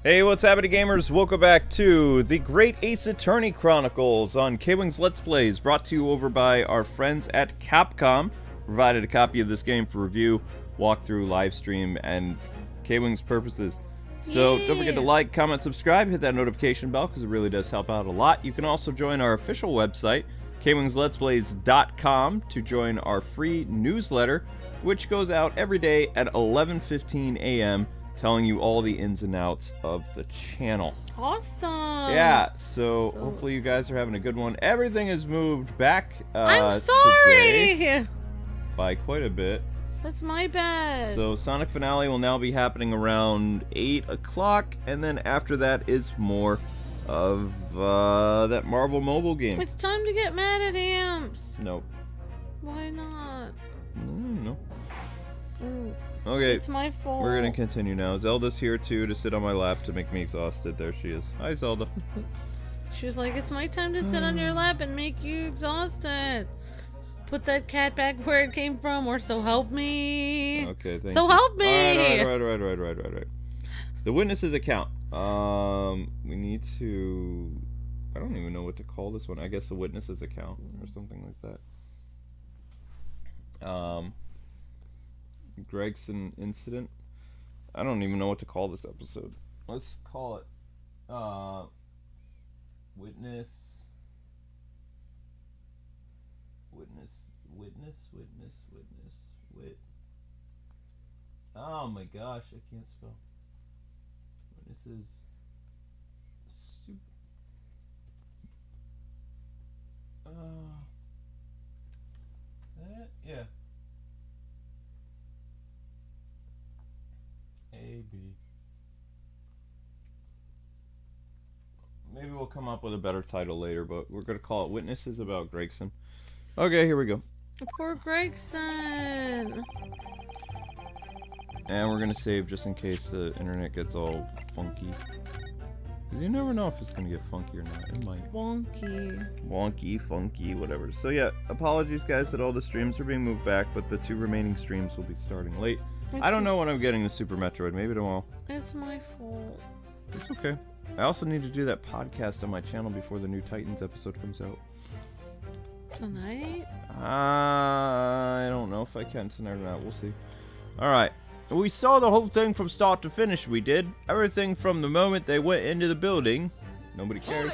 Hey, what's happening, gamers? Welcome back to the Great Ace Attorney Chronicles on KwingsLetsPlays, brought to you over by our friends at Capcom. Provided a copy of this game for review, walkthrough, live stream, and Kwings purposes. So don't forget to like, comment, subscribe, hit that notification bell because it really does help out a lot. You can also join our official website, KwingsLetsPlays.com, to join our free newsletter, which goes out every day at 11:15 a.m. telling you all the ins and outs of the channel. Awesome. Yeah, so hopefully you guys are having a good one. Everything has moved back I'm sorry today by quite a bit. That's my bad. So Sonic Finale will now be happening around 8 o'clock, and then after that is more of that Marvel mobile game. It's time to get mad at Amps. Nope. Why not? No. Okay, it's my fault. we're gonna continue now. Zelda's here too to sit on my lap to make me exhausted. There she is. Hi, Zelda. She was like, it's my time to sit on your lap and make you exhausted. Put that cat back where it came from, or so help me. Okay, thank you. So help me! Alright. The witness's account. We need to... I don't even know what to call this one. I guess the witness's account, or something like that. Gregson incident. I don't even know what to call this episode. Let's call it witness. Oh my gosh, I can't spell. Witnesses. That? Yeah. A-B. Maybe we'll come up with a better title later, but we're going to call it Witnesses About Gregson. Okay, here we go. Poor Gregson. And we're going to save just in case the internet gets all funky. Because you never know if it's going to get funky or not. It might. Wonky, funky, whatever. So yeah, apologies guys that all the streams are being moved back, but the 2 remaining streams will be starting late. I don't know when I'm getting the Super Metroid. Maybe tomorrow. It's my fault. It's okay. I also need to do that podcast on my channel before the new Titans episode comes out. Tonight? I don't know if I can tonight or not. We'll see. Alright. We saw the whole thing from start to finish, we did. Everything from the moment they went into the building. Nobody cares.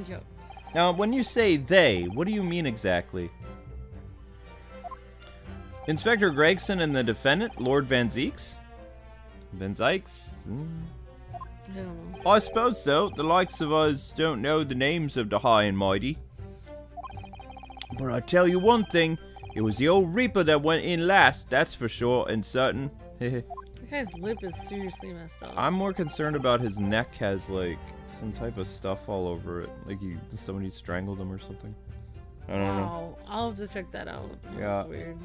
Yep. Now, when you say they, what do you mean exactly? Inspector Gregson and the defendant, Lord Van Zieks? Van Zieks? I don't know. I suppose so. The likes of us don't know the names of the high and mighty. But I tell you one thing, it was the old Reaper that went in last, that's for sure and certain. That guy's lip is seriously messed up. I'm more concerned about his neck has, like, some type of stuff all over it. Like somebody strangled him or something. I don't know. I'll have to check that out. Yeah. That's weird.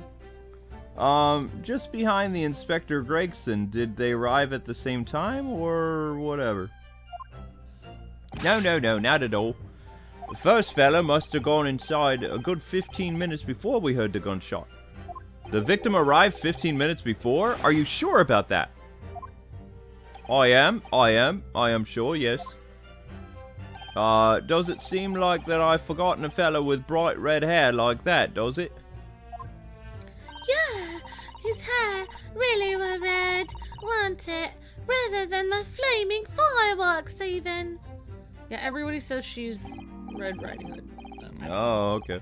Just behind the Inspector Gregson, did they arrive at the same time, or whatever? No, not at all. The first fella must have gone inside a good 15 minutes before we heard the gunshot. The victim arrived 15 minutes before? Are you sure about that? I am sure, yes. Does it seem like that I've forgotten a fella with bright red hair like that, does it? Yeah, his hair really were red, wasn't it? Rather than the flaming fireworks, even. Yeah, everybody says she's Red Riding Hood. Oh, okay.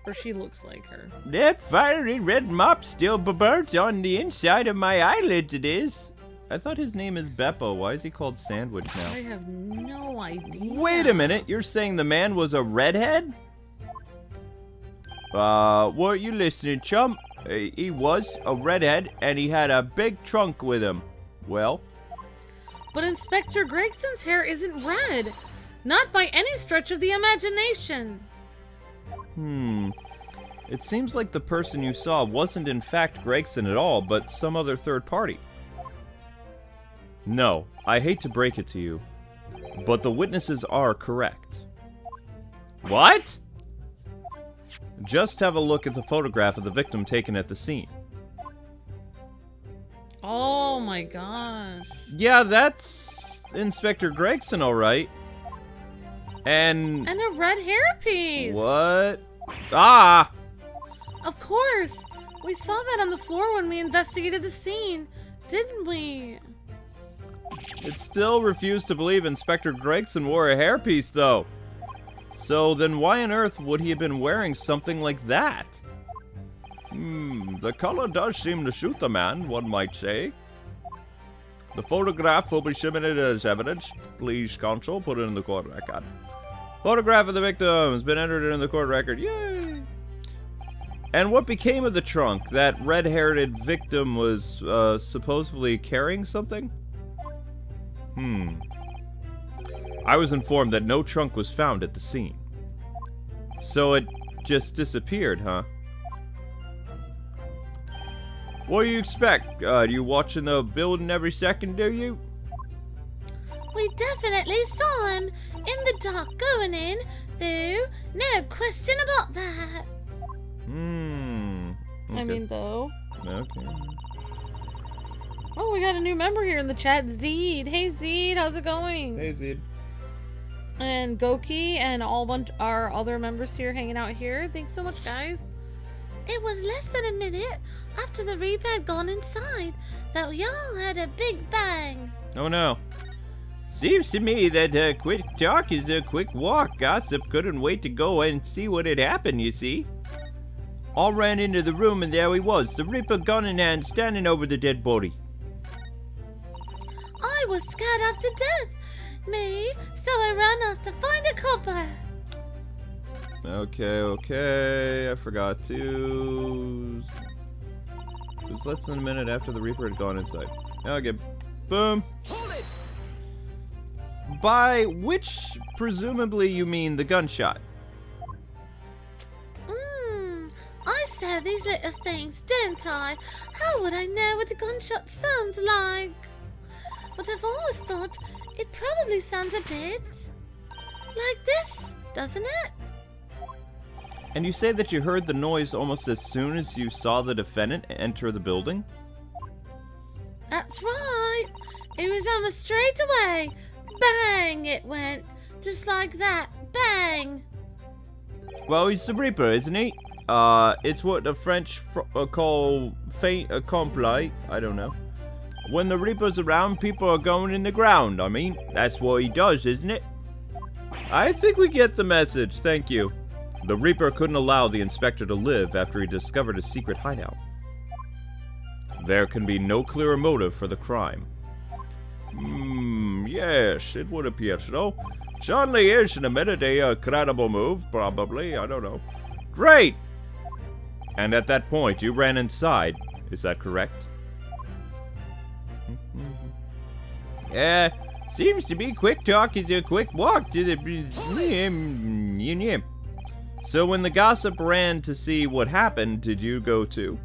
Or she looks like her. That fiery red mop still burnt on the inside of my eyelids, it is. I thought his name is Beppo. Why is he called Sandwich now? I have no idea. Wait a minute, you're saying the man was a redhead? Weren't you listening, chump? He was a redhead, and he had a big trunk with him. Well? But Inspector Gregson's hair isn't red. Not by any stretch of the imagination. It seems like the person you saw wasn't in fact Gregson at all, but some other third party. No, I hate to break it to you, but the witnesses are correct. What? Just have a look at the photograph of the victim taken at the scene. Oh my gosh. Yeah, that's Inspector Gregson, alright. And a red hairpiece. what? Ah! Of course. We saw that on the floor when we investigated the scene, didn't we? It still refused to believe Inspector Gregson wore a hairpiece, though. So then why on earth would he have been wearing something like that? The color does seem to suit the man, one might say. The photograph will be submitted as evidence. Please, Consul, put it in the court record. Photograph of the victim has been entered in the court record. Yay! And what became of the trunk? That red-haired victim was supposedly carrying something? I was informed that no trunk was found at the scene. So it just disappeared, huh? What do you expect? You watching the building every second, do you? We definitely saw him in the dark going in, though. No question about that. Okay. I mean, though. Okay. Oh, we got a new member here in the chat, Zeed. Hey, Zeed, how's it going? Hey, Zed. And Goki and our other members here hanging out here. Thanks so much, guys. It was less than a minute after the Reaper had gone inside that we all had a big bang. Oh no. Seems to me that quick talk is a quick walk. Gossip couldn't wait to go and see what had happened, you see. All ran into the room and there he was, the Reaper gun in hand, standing over the dead body. I was scared half to death, me, so I ran off to find a copper. Okay, I forgot to... It was less than a minute after the Reaper had gone inside. Okay, boom. Hold it! By which, presumably, you mean the gunshot. I said these little things, didn't I? How would I know what a gunshot sounds like? But I've always thought it probably sounds a bit like this, doesn't it? And you say that you heard the noise almost as soon as you saw the defendant enter the building? That's right. It was almost straight away. Bang, it went. Just like that. Bang. Well, he's the Reaper, isn't he? It's what the French call fait accompli. I don't know. When the Reaper's around, people are going in the ground. I mean, that's what he does, isn't it? I think we get the message. Thank you. The Reaper couldn't allow the inspector to live after he discovered his secret hideout. There can be no clearer motive for the crime. Yes, it would appear so. Certainly is, in a minute, a credible move, probably. I don't know. Great! And at that point, you ran inside. Is that correct? Seems to be quick talk is a quick walk to the... So when the gossip ran to see what happened, did you go too?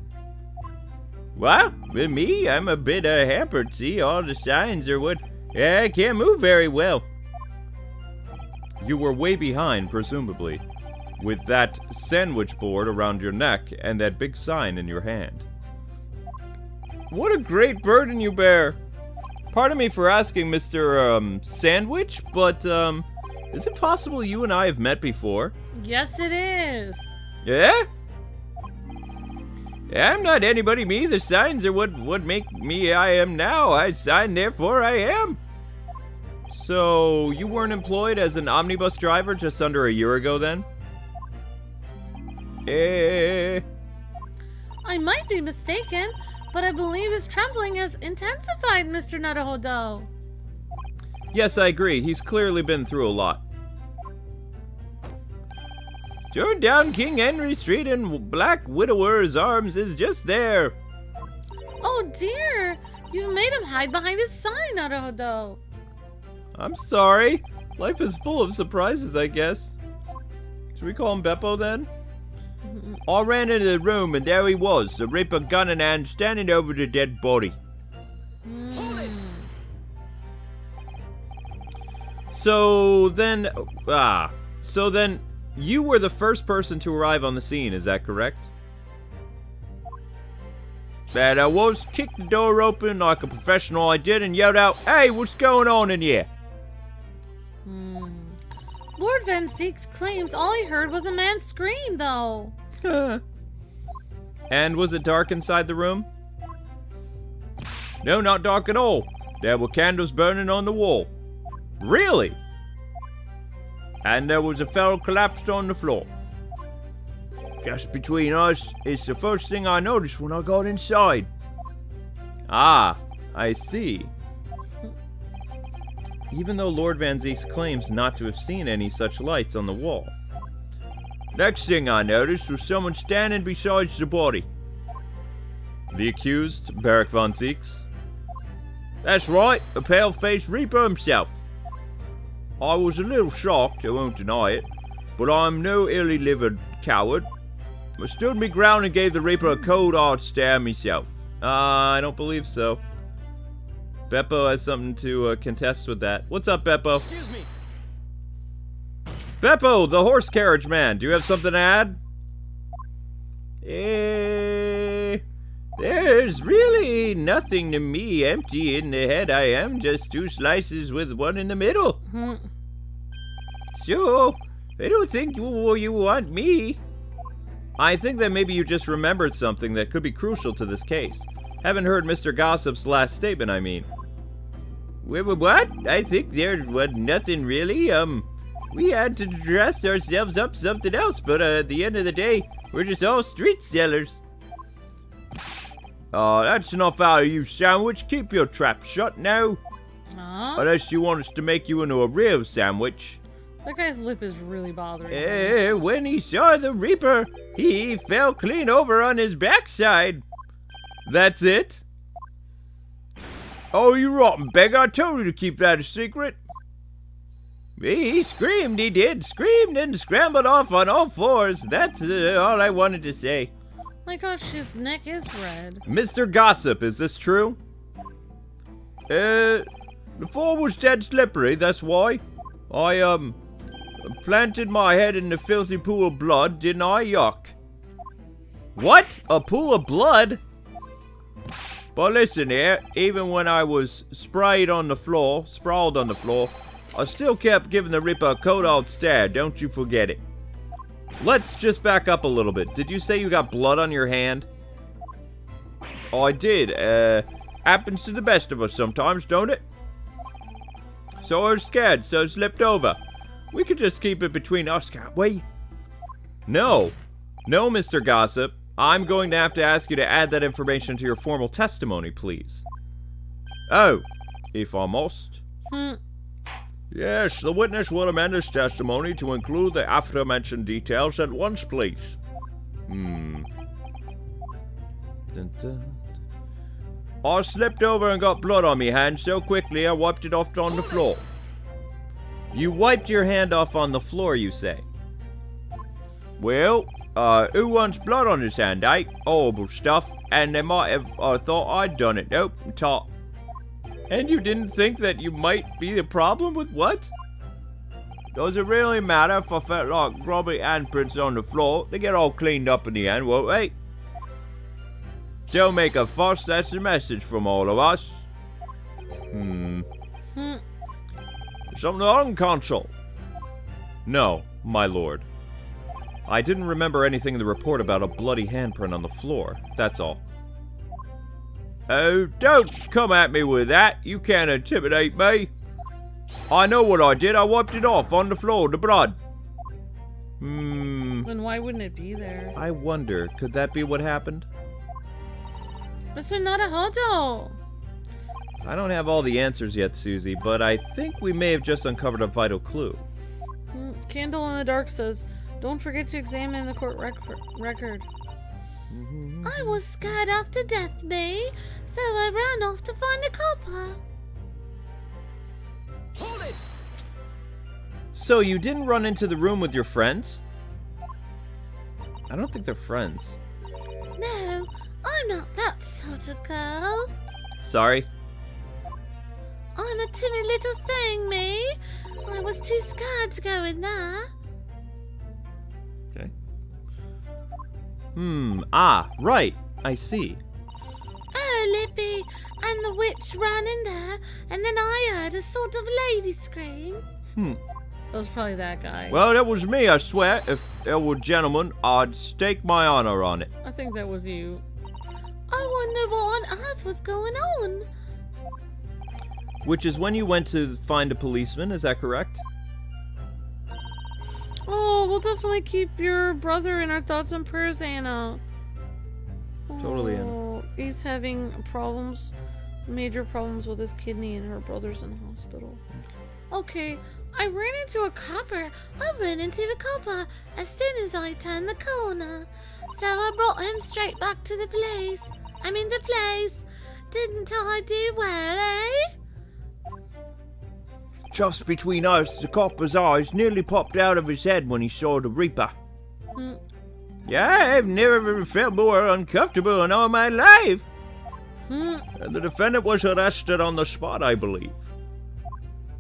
Well, with me, I'm a bit hampered, see? All the signs are what... I can't move very well. You were way behind, presumably, with that sandwich board around your neck and that big sign in your hand. What a great burden you bear! Pardon me for asking, Mr. Sandwich, but, is it possible you and I have met before? Yes, it is. Yeah? I'm not anybody, me. The signs are what make me I am now. I sign, therefore I am. So, you weren't employed as an omnibus driver just under a year ago, then? I might be mistaken, but I believe his trembling has intensified, Mr. Naruhodo. Yes, I agree. He's clearly been through a lot. Turn down King Henry Street and Black Widower's Arms is just there. Oh dear, you made him hide behind his sign, Naruhodo. I'm sorry. Life is full of surprises, I guess. Should we call him Beppo then? I ran into the room and there he was, the Reaper gun in hand, standing over the dead body. So then, you were the first person to arrive on the scene, is that correct? That I was, kicked the door open like a professional I did and yelled out, "Hey, what's going on in here?" Lord Van Zeeks claims all he heard was a man scream, though. And was it dark inside the room? No, not dark at all. There were candles burning on the wall. Really? And there was a fellow collapsed on the floor. Just between us, it's the first thing I noticed when I got inside. Ah, I see. Even though Lord Van Zeeks claims not to have seen any such lights on the wall. Next thing I noticed was someone standing beside the body. The accused, Barak Van Zeeks. That's right, a pale-faced Reaper himself. I was a little shocked, I won't deny it, but I'm no illy-livered coward. I stood me ground and gave the Reaper a cold hard stare myself. I don't believe so. Beppo has something to contest with that. What's up, Beppo? Excuse me. Beppo, the horse carriage man. Do you have something to add? There's really nothing to me. Empty in the head I am. Just 2 slices with one in the middle. So, I don't think you want me. I think that maybe you just remembered something that could be crucial to this case. Haven't heard Mr. Gossip's last statement, I mean. What? I think there was nothing really. We had to dress ourselves up something else, but at the end of the day, we're just all street sellers. That's enough out of you, sandwich. Keep your trap shut now. Unless you want us to make you into a real sandwich. That guy's lip is really bothering me. When he saw the Reaper, he fell clean over on his backside. That's it? Oh, you rotten beggar. I told you to keep that a secret. He screamed, he did. Screamed and scrambled off on all 4s. That's all I wanted to say. My gosh, his neck is red. Mr. Gossip, is this true? The floor was dead slippery, that's why. I, planted my head in the filthy pool of blood, didn't I? Yuck. What? A pool of blood? But listen here, even when I was sprawled on the floor, I still kept giving the Reaper a cold hard stare, don't you forget it. Let's just back up a little bit. Did you say you got blood on your hand? Oh, I did. Happens to the best of us sometimes, don't it? So I was scared, so I slipped over. We could just keep it between us, can't we? No. No, Mr. Gossip. I'm going to have to ask you to add that information to your formal testimony, please. Oh, if I must. Yes, the witness will amend his testimony to include the aforementioned details at once, please. Dun, dun. I slipped over and got blood on me hand so quickly I wiped it off on the floor. You wiped your hand off on the floor, you say? Well, who wants blood on his hand, eh? Horrible stuff. And they might have thought I'd done it. Nope, top. And you didn't think that you might be the problem with what? Does it really matter if I felt like grubby handprints on the floor? They get all cleaned up in the end, won't they? Don't make a fuss, that's the message from all of us. Something on console? No, my lord. I didn't remember anything in the report about a bloody handprint on the floor, that's all. Oh, don't come at me with that. You can't intimidate me. I know what I did. I wiped it off on the floor, the blood. Then why wouldn't it be there? I wonder, could that be what happened? Mr. Naruhodo! I don't have all the answers yet, Susie, but I think we may have just uncovered a vital clue. Candle in the Dark says, don't forget to examine the court record. I was scared after death, me, so I ran off to find a copper. Hold it! So you didn't run into the room with your friends? I don't think they're friends. No, I'm not that sort of girl. Sorry? I'm a timid little thing, me. I was too scared to go in there. Okay. Right, I see. and the witch ran in there, and then I heard a sort of lady scream. It was probably that guy. Well, that was me, I swear. If there were gentlemen, I'd stake my honor on it. I think that was you. I wonder what on earth was going on. Which is when you went to find a policeman, is that correct? Oh, we'll definitely keep your brother in our thoughts and prayers, Anna. Totally, Anna. Oh, he's having problems, major problems with his kidney, and her brother's in the hospital. Okay, I ran into a copper as soon as I turned the corner. So I brought him straight back to the place. Didn't I do well, eh? Just between us, the copper's eyes nearly popped out of his head when he saw the Reaper. Yeah, I've never felt more uncomfortable in all my life. And the defendant was arrested on the spot, I believe.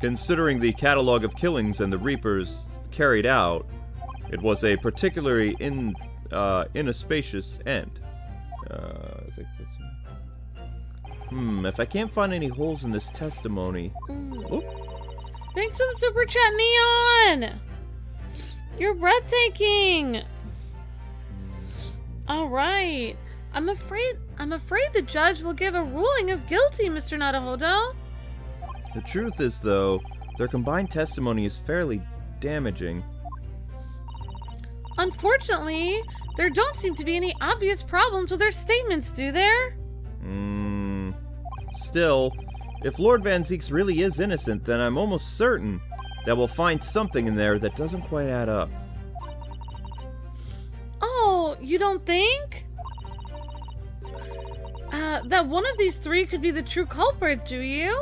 Considering the catalog of killings and the Reapers carried out, it was a particularly inauspicious end. I think that's... if I can't find any holes in this testimony... Oh. Thanks for the super chat, Neon! You're breathtaking! Alright. I'm afraid the judge will give a ruling of guilty, Mr. Naruhodo. The truth is, though, their combined testimony is fairly damaging. Unfortunately, there don't seem to be any obvious problems with their statements, do there? Still, if Lord Van Zeeks really is innocent, then I'm almost certain that we'll find something in there that doesn't quite add up. Oh, you don't think? That one of these three could be the true culprit, do you?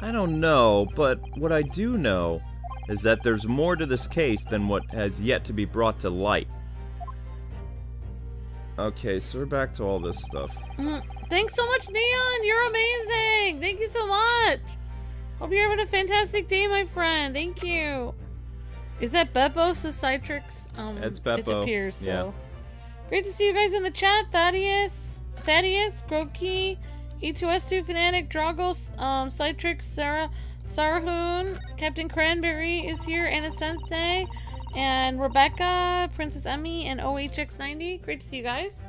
I don't know, but what I do know is that there's more to this case than what has yet to be brought to light. Okay, so we're back to all this stuff. Thanks so much, Neon! You're amazing! Thank you so much! Hope you're having a fantastic day, my friend. Thank you. Is that Beppo Citrix? It's Beppo. It appears so. Yeah. Great to see you guys in the chat. Thaddeus, Groki, E2S2 Fanatic, Drogos, Citrix, Sarahoon, Captain Cranberry is here, Anna Sensei, and Rebecca, Princess Emmy, and OHX90. Great to see you guys.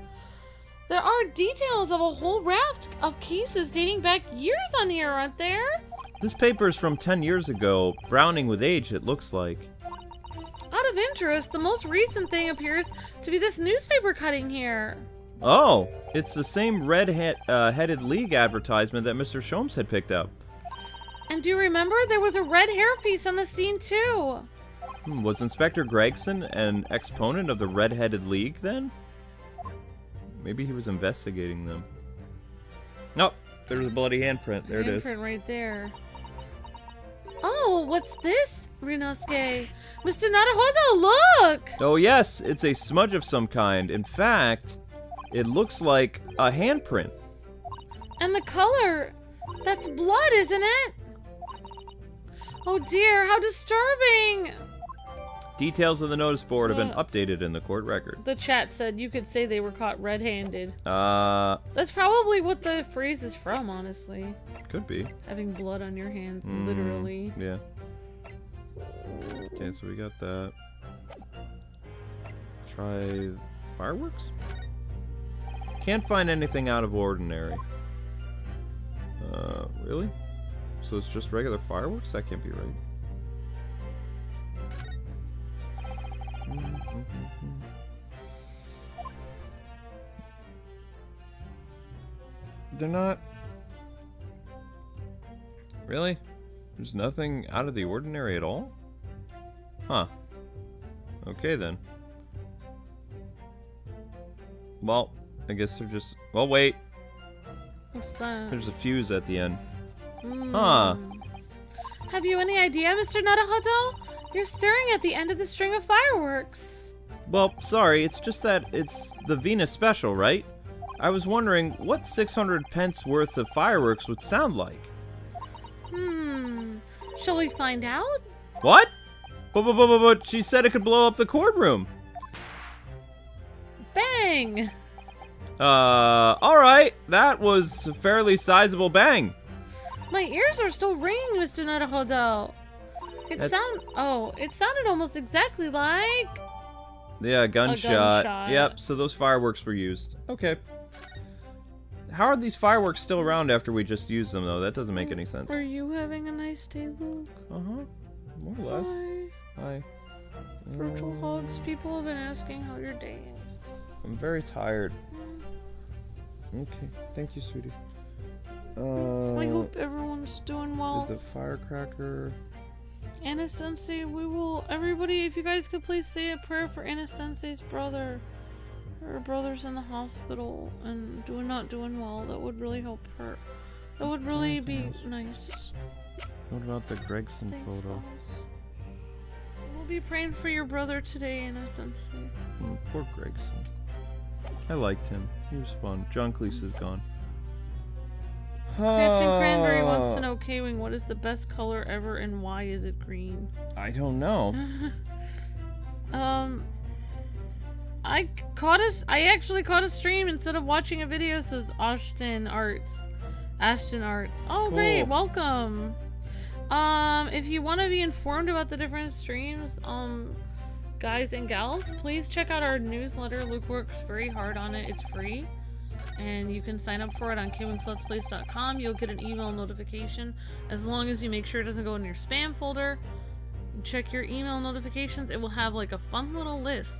There are details of a whole raft of cases dating back years on here, aren't there? This paper is from 10 years ago. Browning with age, it looks like. Out of interest, the most recent thing appears to be this newspaper cutting here. Oh, it's the same red-headed league advertisement that Mr. Sholmes had picked up. And do you remember there was a red hairpiece on the scene too? Was Inspector Gregson an exponent of the red-headed league then? Maybe he was investigating them. Nope, there's a bloody handprint. There it is. Handprint right there. Oh, what's this, Ryunosuke? Mr. Naruhodo, look! Oh yes, it's a smudge of some kind. In fact, it looks like a handprint. And the color, that's blood, isn't it? Oh dear, how disturbing! Details of the notice board have been updated in the court record. The chat said you could say they were caught red-handed. That's probably what the phrase is from, honestly. Could be. Having blood on your hands, literally. Yeah. Okay, so we got that. Try fireworks? Can't find anything out of ordinary. Really? So it's just regular fireworks? That can't be right. They're not... Really? There's nothing out of the ordinary at all? Huh. Okay then. Well, I guess they're just... Well, wait. What's that? There's a fuse at the end. Huh. Have you any idea, Mr. Naruhodo? You're staring at the end of the string of fireworks. Well, sorry, it's just that it's the Venus special, right? I was wondering what 600 pence worth of fireworks would sound like. Shall we find out? What? But she said it could blow up the courtroom. Bang! Alright. That was a fairly sizable bang. My ears are still ringing, Mr. Naruhodo. It sounded almost exactly like... Yeah, gunshot. gunshot. Yep, so those fireworks were used. Okay. How are these fireworks still around after we just used them, though? That doesn't make any sense. Are you having a nice day, Luke? Uh-huh. More or less. Hi. Virtual hugs. People have been asking how your day is. I'm very tired. Okay. Thank you, sweetie. I hope everyone's doing well. Did the firecracker... Anna Sensei, everybody, if you guys could please say a prayer for Anna Sensei's brother. Her brother's in the hospital and not doing well. That would really help her. That would really be nice. What about the Gregson Thanks, photo? guys. We'll be praying for your brother today, Anna Sensei. Poor Gregson. I liked him. He was fun. John Cleese is gone. Captain Cranberry wants to know, K-Wing, what is the best color ever and why is it green? I don't know. I actually caught a stream instead of watching a video, says Ashton Arts. Oh, Cool. great, welcome. If you want to be informed about the different streams, guys and gals, please check out our newsletter. Luke works very hard on it. It's free. And you can sign up for it on KwingsLetsPlays.com. You'll get an email notification as long as you make sure it doesn't go in your spam folder. Check your email notifications. It will have like a fun little list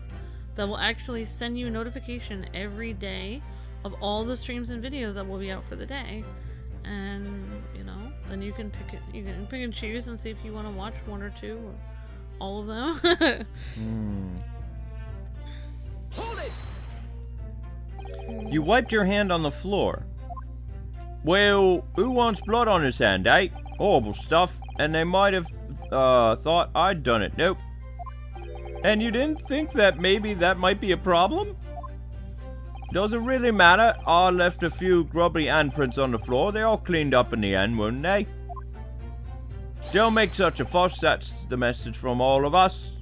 that will actually send you a notification every day of all the streams and videos that will be out for the day. And, you know, then you can pick and choose and see if you want to watch one or two or all of them. Hold it! You wiped your hand on the floor. Well, who wants blood on his hand, eh? Horrible stuff. And they might have, thought I'd done it. Nope. And you didn't think that maybe that might be a problem? Does it really matter? I left a few grubby handprints on the floor. They all cleaned up in the end, weren't they? Don't make such a fuss. That's the message from all of us.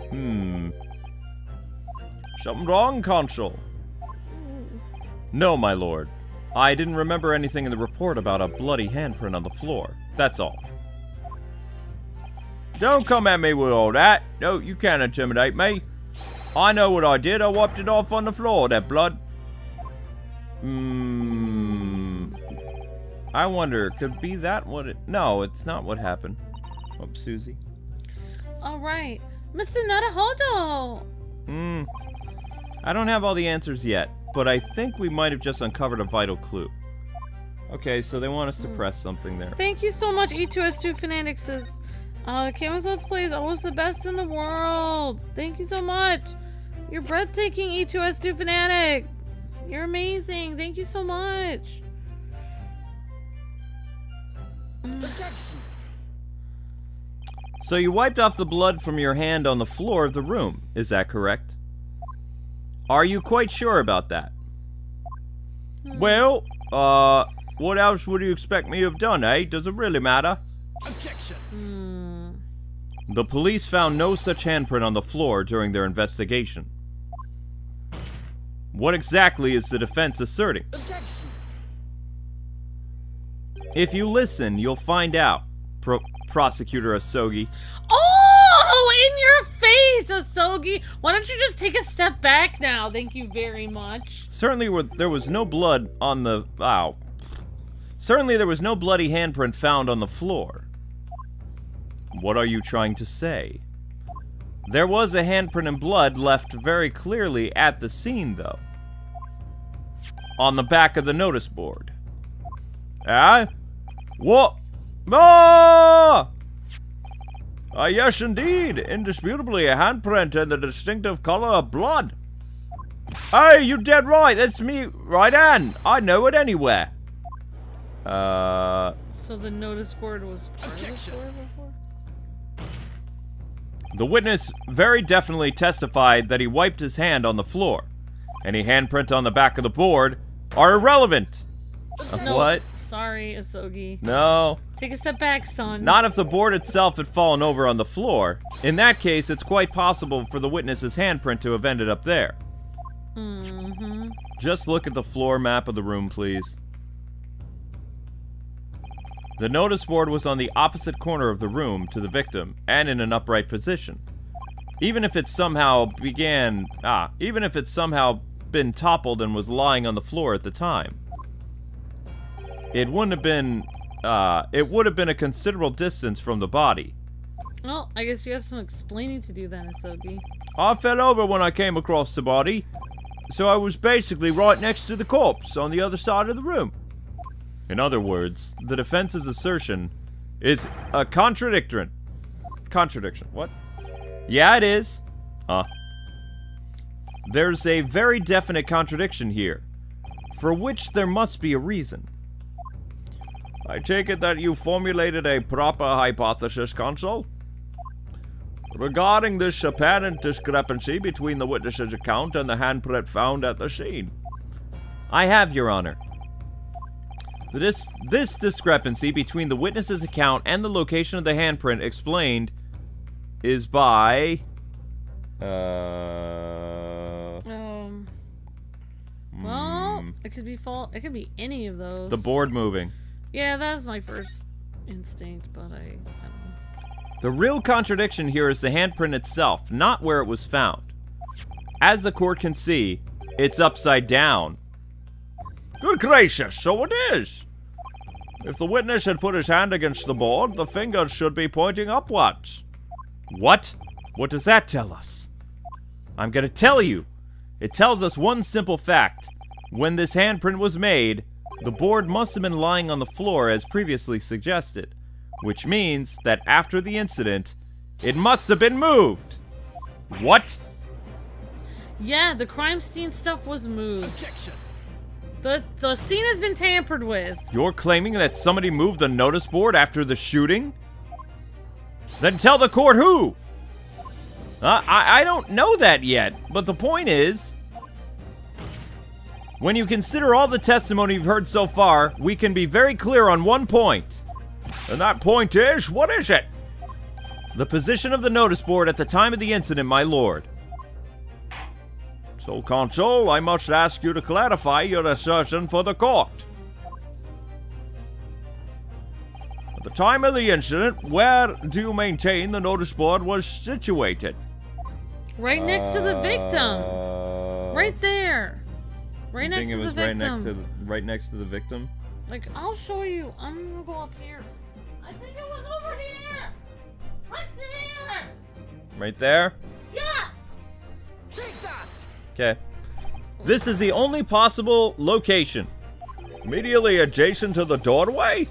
Something wrong, Consul? No, my lord. I didn't remember anything in the report about a bloody handprint on the floor. That's all. Don't come at me with all that. No, you can't intimidate me. I know what I did. I wiped it off on the floor, that blood. I wonder, could be that what it... No, it's not what happened. Oh, Susie. Alright. Mr. Naruhodo! I don't have all the answers yet, but I think we might have just uncovered a vital clue. Okay, so they want us to press something there. Thank you so much, E2S2 Fanatics says, Kwings's Let's Play is always the best in the world. Thank you so much. You're breathtaking, E2S2 Fanatic. You're amazing. Thank you so much. So you wiped off the blood from your hand on the floor of the room, is that correct? Are you quite sure about that? Well, what else would you expect me to have done, eh? Does it really matter? Objection. The police found no such handprint on the floor during their investigation. What exactly is the defense asserting? Objection. If you listen, you'll find out, Prosecutor Asogi. Oh, in your face, Asogi! Why don't you just take a step back now? Thank you very much. Certainly there was no blood on the... Ow. Certainly there was no bloody handprint found on the floor. What are you trying to say? There was a handprint and blood left very clearly at the scene, though. On the back of the notice board. Ah? What? Ah! Yes, indeed. Indisputably a handprint and the distinctive color of blood. Hey, you dead right. That's me right hand. I know it anywhere. So the notice board was part of the story before? The witness very definitely testified that he wiped his hand on the floor. Any handprint on the back of the board are irrelevant. No, What? Sorry, Asogi. No. Take a step back, son. Not if the board itself had fallen over on the floor. In that case, it's quite possible for the witness's handprint to have ended up there. Mm-hmm. Just look at the floor map of the room, please. The notice board was on the opposite corner of the room to the victim, and in an upright position. Even if it somehow been toppled and was lying on the floor at the time. It would have been a considerable distance from the body. Well, I guess you have some explaining to do then, Asogi. I fell over when I came across the body, so I was basically right next to the corpse on the other side of the room. In other words, the defense's assertion is a contradiction. What? Yeah, it is. Huh. There's a very definite contradiction here, for which there must be a reason. I take it that you formulated a proper hypothesis, Consul? Regarding this apparent discrepancy between the witness's account and the handprint found at the scene. I have, Your Honor. This discrepancy between the witness's account and the location of the handprint explained is by... Well, it could be it could be any of those. The board moving. Yeah, that was my first instinct, but I don't know. The real contradiction here is the handprint itself, not where it was found. As the court can see, it's upside down. Good gracious, so it is! If the witness had put his hand against the board, the fingers should be pointing upwards. What? What does that tell us? I'm gonna tell you. It tells us one simple fact. When this handprint was made, the board must have been lying on the floor as previously suggested. Which means that after the incident, it must have been moved. What? Yeah, the crime scene stuff was moved. Objection. The scene has been tampered with. You're claiming that somebody moved the notice board after the shooting? Then tell the court who! I don't know that yet, but the point is... When you consider all the testimony you've heard so far, we can be very clear on one point. And that point is, what is it? The position of the notice board at the time of the incident, my lord. So, Consul, I must ask you to clarify your assertion for the court. At the time of the incident, where do you maintain the notice board was situated? Right next to the victim. Right there. Right next to the victim. Right next to the victim? Like, I'll show you. I'm gonna go up here. I think it was over here. Right there. Right there? Yes. Take that! Okay. This is the only possible location. Immediately adjacent to the doorway?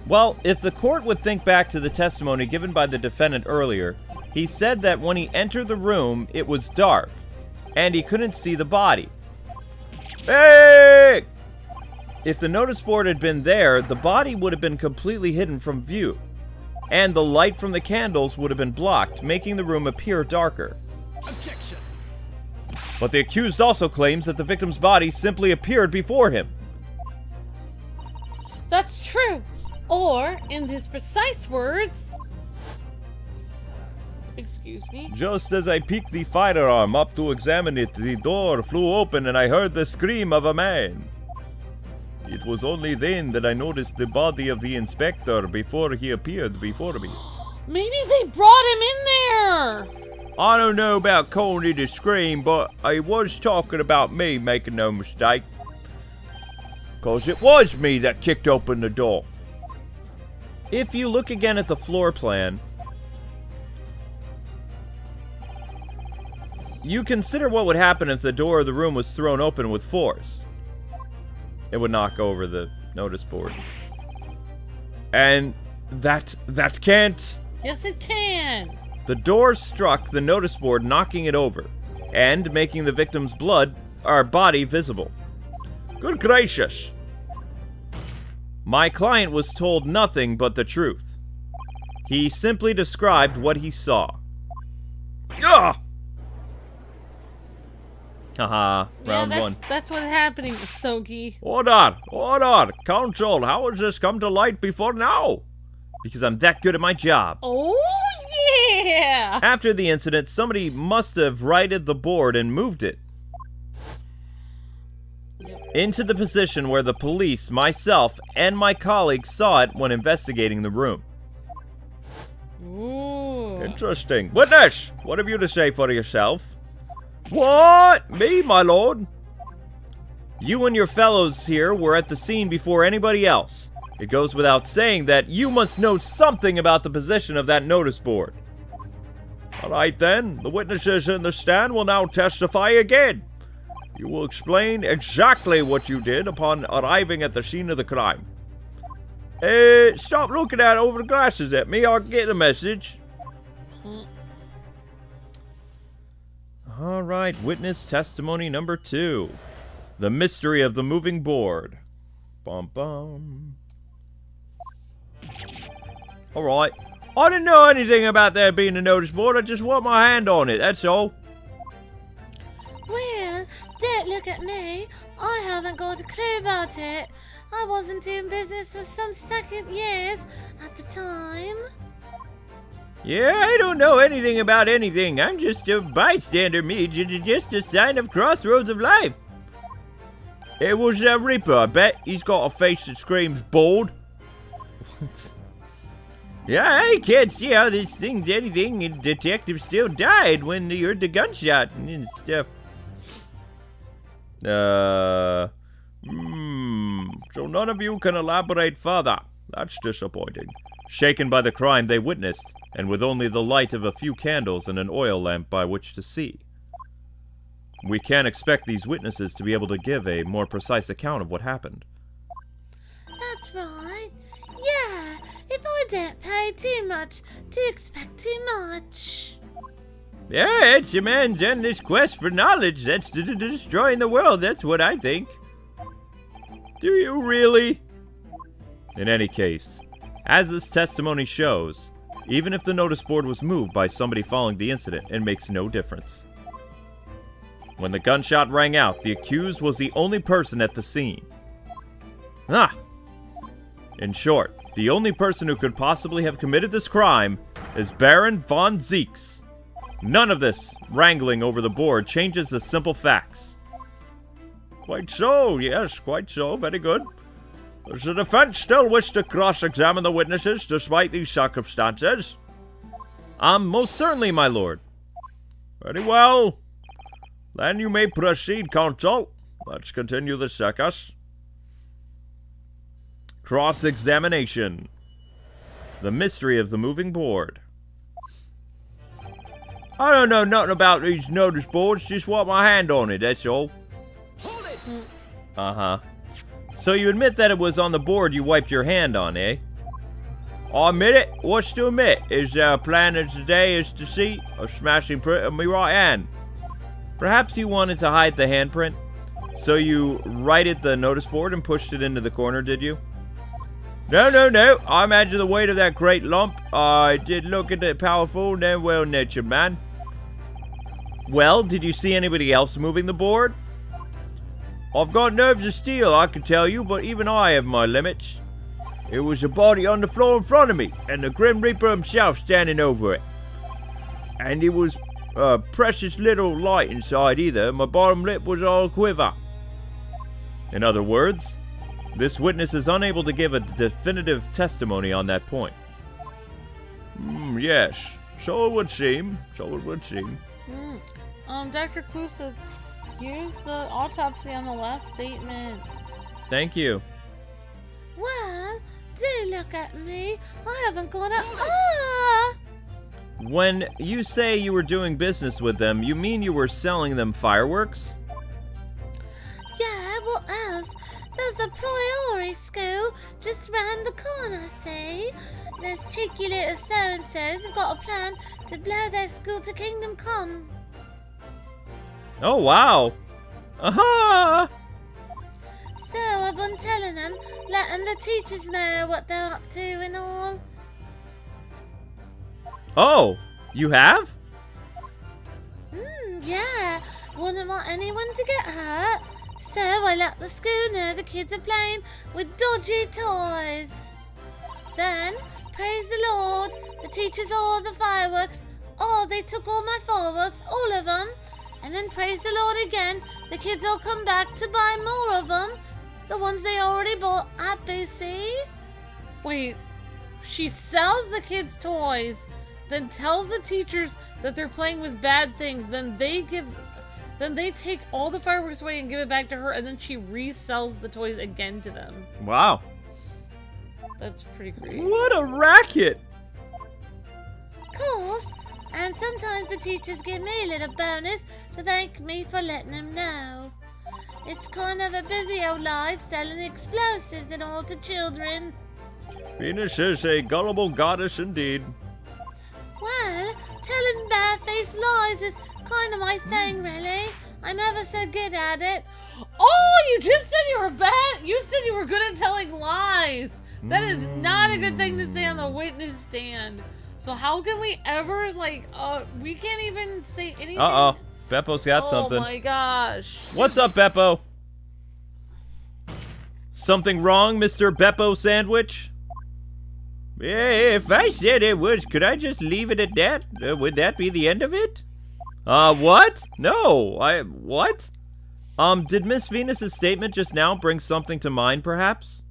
Well, if the court would think back to the testimony given by the defendant earlier, he said that when he entered the room, it was dark, and he couldn't see the body. Hey! If the notice board had been there, the body would have been completely hidden from view, and the light from the candles would have been blocked, making the room appear darker. Objection. But the accused also claims that the victim's body simply appeared before him. That's true. Or, in his precise words... Excuse me? Just as I picked the firearm up to examine it, the door flew open and I heard the scream of a man. It was only then that I noticed the body of the inspector before he appeared before me. Maybe they brought him in there! I don't know about calling it a scream, but I was talking about me, making no mistake. 'Cause it was me that kicked open the door. If you look again at the floor plan, you consider what would happen if the door of the room was thrown open with force. It would knock over the notice board. And that can't... Yes, it can! The door struck the notice board, knocking it over, and making the victim's body visible. Good gracious! My client was told nothing but the truth. He simply described what he saw. Ugh! Haha, round one. That's what's happening, Sogi. Order! Counsel, how has this come to light before now? Because I'm that good at my job. Oh, yeah! After the incident, somebody must have righted the board and moved it. into the position where the police, myself, and my colleagues saw it when investigating the room. Ooh. Interesting. Witness, what have you to say for yourself? What? Me, my lord? You and your fellows here were at the scene before anybody else. It goes without saying that you must know something about the position of that notice board. All right then, the witnesses in the stand will now testify again. You will explain exactly what you did upon arriving at the scene of the crime. Stop looking at over the glasses at me, I'll get the message. All right, witness testimony number 2. The mystery of the moving board. Bum bum. All right. I didn't know anything about there being a notice board. I just want my hand on it, that's all. Well, don't look at me. I haven't got a clue about it. I wasn't doing business for some second years at the time. Yeah, I don't know anything about anything. I'm just a bystander, me. Just a sign of crossroads of life. It was a Reaper, I bet. He's got a face that screams bored. Yeah, I can't see how this thing's anything. And detective still died when you heard the gunshot and stuff. So none of you can elaborate further. That's disappointing. Shaken by the crime they witnessed, and with only the light of a few candles and an oil lamp by which to see. We can't expect these witnesses to be able to give a more precise account of what happened. That's right. Yeah, if I don't pay too much to expect too much. Yeah, it's a man's endless quest for knowledge that's destroying the world, that's what I think. Do you really? In any case, as this testimony shows, even if the notice board was moved by somebody following the incident, it makes no difference. When the gunshot rang out, the accused was the only person at the scene. In short, the only person who could possibly have committed this crime is Baron von Zeeks. None of this wrangling over the board changes the simple facts. Quite so, yes, quite so, very good. Does the defense still wish to cross-examine the witnesses despite these circumstances? Most certainly, my lord. Very well. Then you may proceed, counsel. Let's continue the circus. Cross-examination. The mystery of the moving board. I don't know nothing about these notice boards, just want my hand on it, that's all. Hold it! Uh-huh. So you admit that it was on the board you wiped your hand on, eh? I admit it. What's to admit? Is our plan of today is to see a smashing print of me right hand. Perhaps you wanted to hide the handprint, so you righted the notice board and pushed it into the corner, did you? No. I imagine the weight of that great lump. I did look at it powerful and well-natured, man. Well, did you see anybody else moving the board? I've got nerves of steel, I can tell you, but even I have my limits. It was a body on the floor in front of me, and the Grim Reaper himself standing over it. And it was precious little light inside either. My bottom lip was all quiver. In other words, this witness is unable to give a definitive testimony on that point. Yes, so it would seem. Dr. Clue says, use the autopsy on the last statement. Thank you. Well, do look at me. I haven't got a... When you say you were doing business with them, you mean you were selling them fireworks? Yeah, what else? There's a Priori school just round the corner, see? Those cheeky little so-and-sos have got a plan to blow their school to kingdom come. Oh, wow. Aha! So I've been telling them, letting the teachers know what they're up to and all. Oh, you have? Yeah. Wouldn't want anyone to get hurt. So I let the school know the kids are playing with dodgy toys. Then, praise the Lord, the teachers all the fireworks. Oh, they took all my fireworks, all of them. And then praise the Lord again, the kids all come back to buy more of them. The ones they already bought at BC. Wait, she sells the kids toys, then tells the teachers that they're playing with bad things, then they take all the fireworks away and give it back to her, and then she resells the toys again to them. Wow. That's pretty great. What a racket! Course, and sometimes the teachers give me a little bonus to thank me for letting them know. It's kind of a busy old life selling explosives and all to children. Venus is a gullible goddess indeed. Well, telling barefaced lies is kind of my thing, really. I'm ever so good at it. Oh, you just said you were bad. You said you were good at telling lies. That is not a good thing to say on the witness stand. So how can we ever, like, we can't even say anything? Uh-oh. Beppo's got something. Oh my gosh. What's up, Beppo? Something wrong, Mr. Beppo Sandwich? If I said it was, could I just leave it at that? Would that be the end of it? What? No, what? Did Miss Venus's statement just now bring something to mind, perhaps?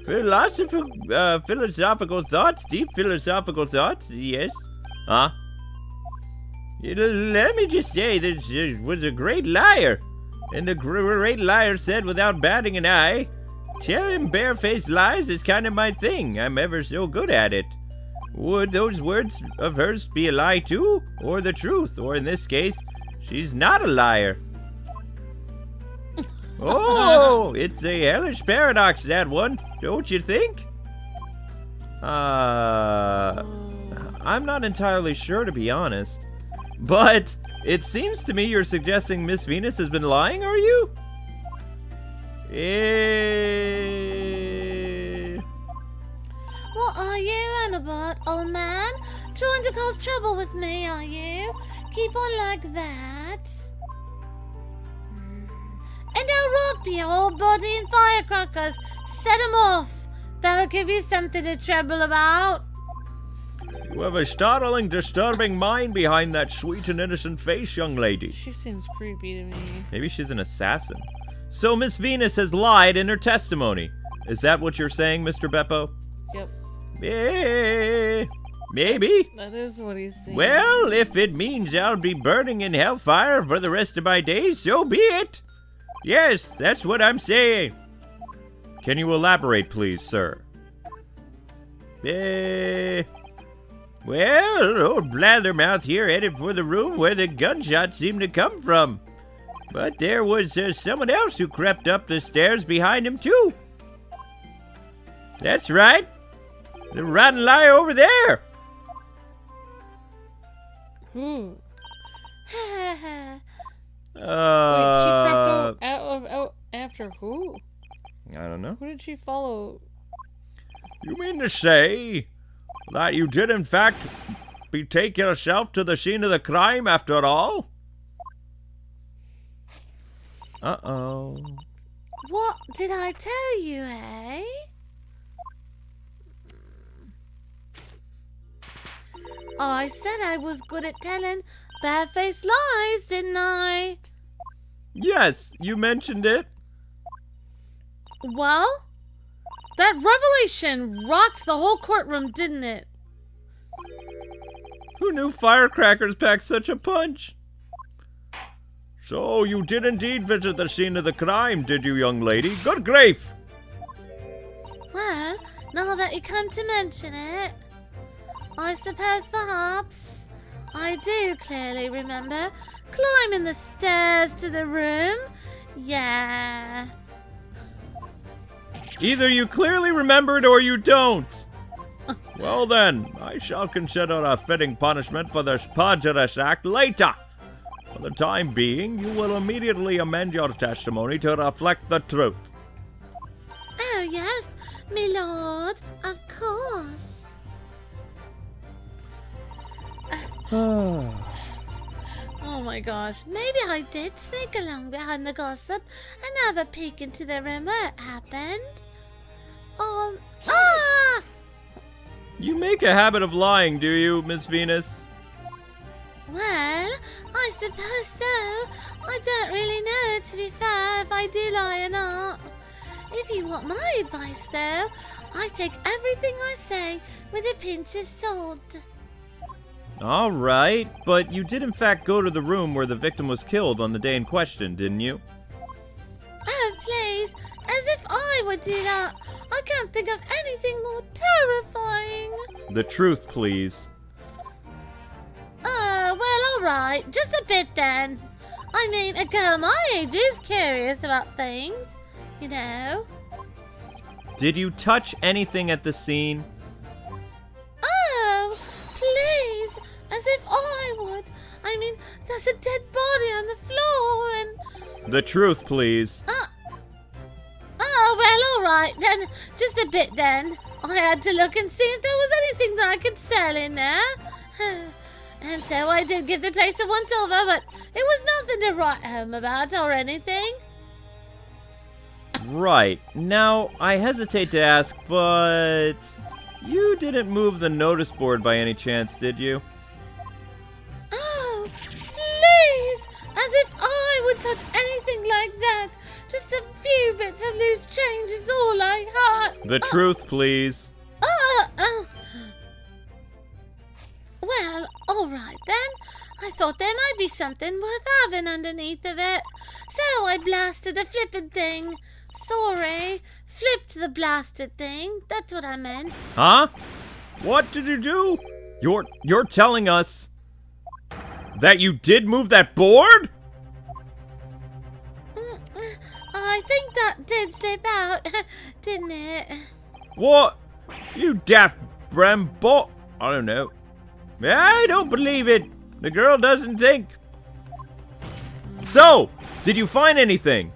Philosophical thoughts? Deep philosophical thoughts? Yes. Huh? Let me just say that she was a great liar. And the great liar said without batting an eye, telling barefaced lies is kind of my thing. I'm ever so good at it. Would those words of hers be a lie too? Or the truth? Or in this case, she's not a liar. Oh, it's a hellish paradox, that one, don't you think? I'm not entirely sure, to be honest. But it seems to me you're suggesting Miss Venus has been lying, are you? What are you on about, old man? Trying to cause trouble with me, are you? Keep on like that. And I'll wrap your old body in firecrackers. Set 'em off. That'll give you something to trouble about. You have a startling, disturbing mind behind that sweet and innocent face, young lady. She seems creepy to me. Maybe she's an assassin. So Miss Venus has lied in her testimony. Is that what you're saying, Mr. Beppo? Yep. Maybe. That is what he's saying. Well, if it means I'll be burning in hellfire for the rest of my days, so be it. Yes, that's what I'm saying. Can you elaborate, please, sir? Well, old Blathermouth here headed for the room where the gunshot seemed to come from. But there was someone else who crept up the stairs behind him, too. That's right. The rotten liar over there. Who? Oh, Wait, she crept out after who? I don't know. Who did she follow? You mean to say that you did in fact betake yourself to the scene of the crime after all? Uh-oh. what did I tell you, eh? I said I was good at telling barefaced lies, didn't I? Yes, you mentioned it. Well, that revelation rocked the whole courtroom, didn't it? Who knew firecrackers packed such a punch? So you did indeed visit the scene of the crime, did you, young lady? Good grief! Well, now that you come to mention it, I suppose perhaps I do clearly remember climbing the stairs to the room. Yeah. Either you clearly remembered or you don't. Well then, I shall consider a fitting punishment for this perjurious act later. For the time being, you will immediately amend your testimony to reflect the truth. Oh, yes, my lord, of course. Oh my gosh. Maybe I did sneak along behind the gossip and have a peek into the room where it happened. You make a habit of lying, do you, Miss Venus? Well, I suppose so. I don't I do lie or not. If you want my advice, though, I take everything I say with a pinch of salt. Alright, but you did in fact go to the room where the victim was killed on the day in question, didn't you? Oh, please, as if I would do that. I can't think of anything more terrifying. The truth, please. Oh, well, alright, just a bit then. I mean, a girl my age is curious about things, you know. Did you touch anything at the scene? Oh, please, as if I would. I mean, there's a dead body on the floor and... The truth, please. Oh, well, alright then. Just a bit then. I had to look and see if there was anything that I could sell in there. And so I did give the place a once-over, but it was nothing to write home about or anything. Right. Now, I hesitate to ask, but... You didn't move the notice board by any chance, did you? Oh, please! As if I would touch anything like that. Just a few bits of loose change is all I had. The truth, please. Well, alright then. I thought there might be something worth having underneath of it. So I blasted the flippin' thing. Sorry. Flipped the blasted thing. That's what I meant. Huh? What did you do? You're telling us that you did move that board? I think that did slip out, didn't it? What? You daft brambo... I don't know. I don't believe it. The girl doesn't think. So, did you find anything?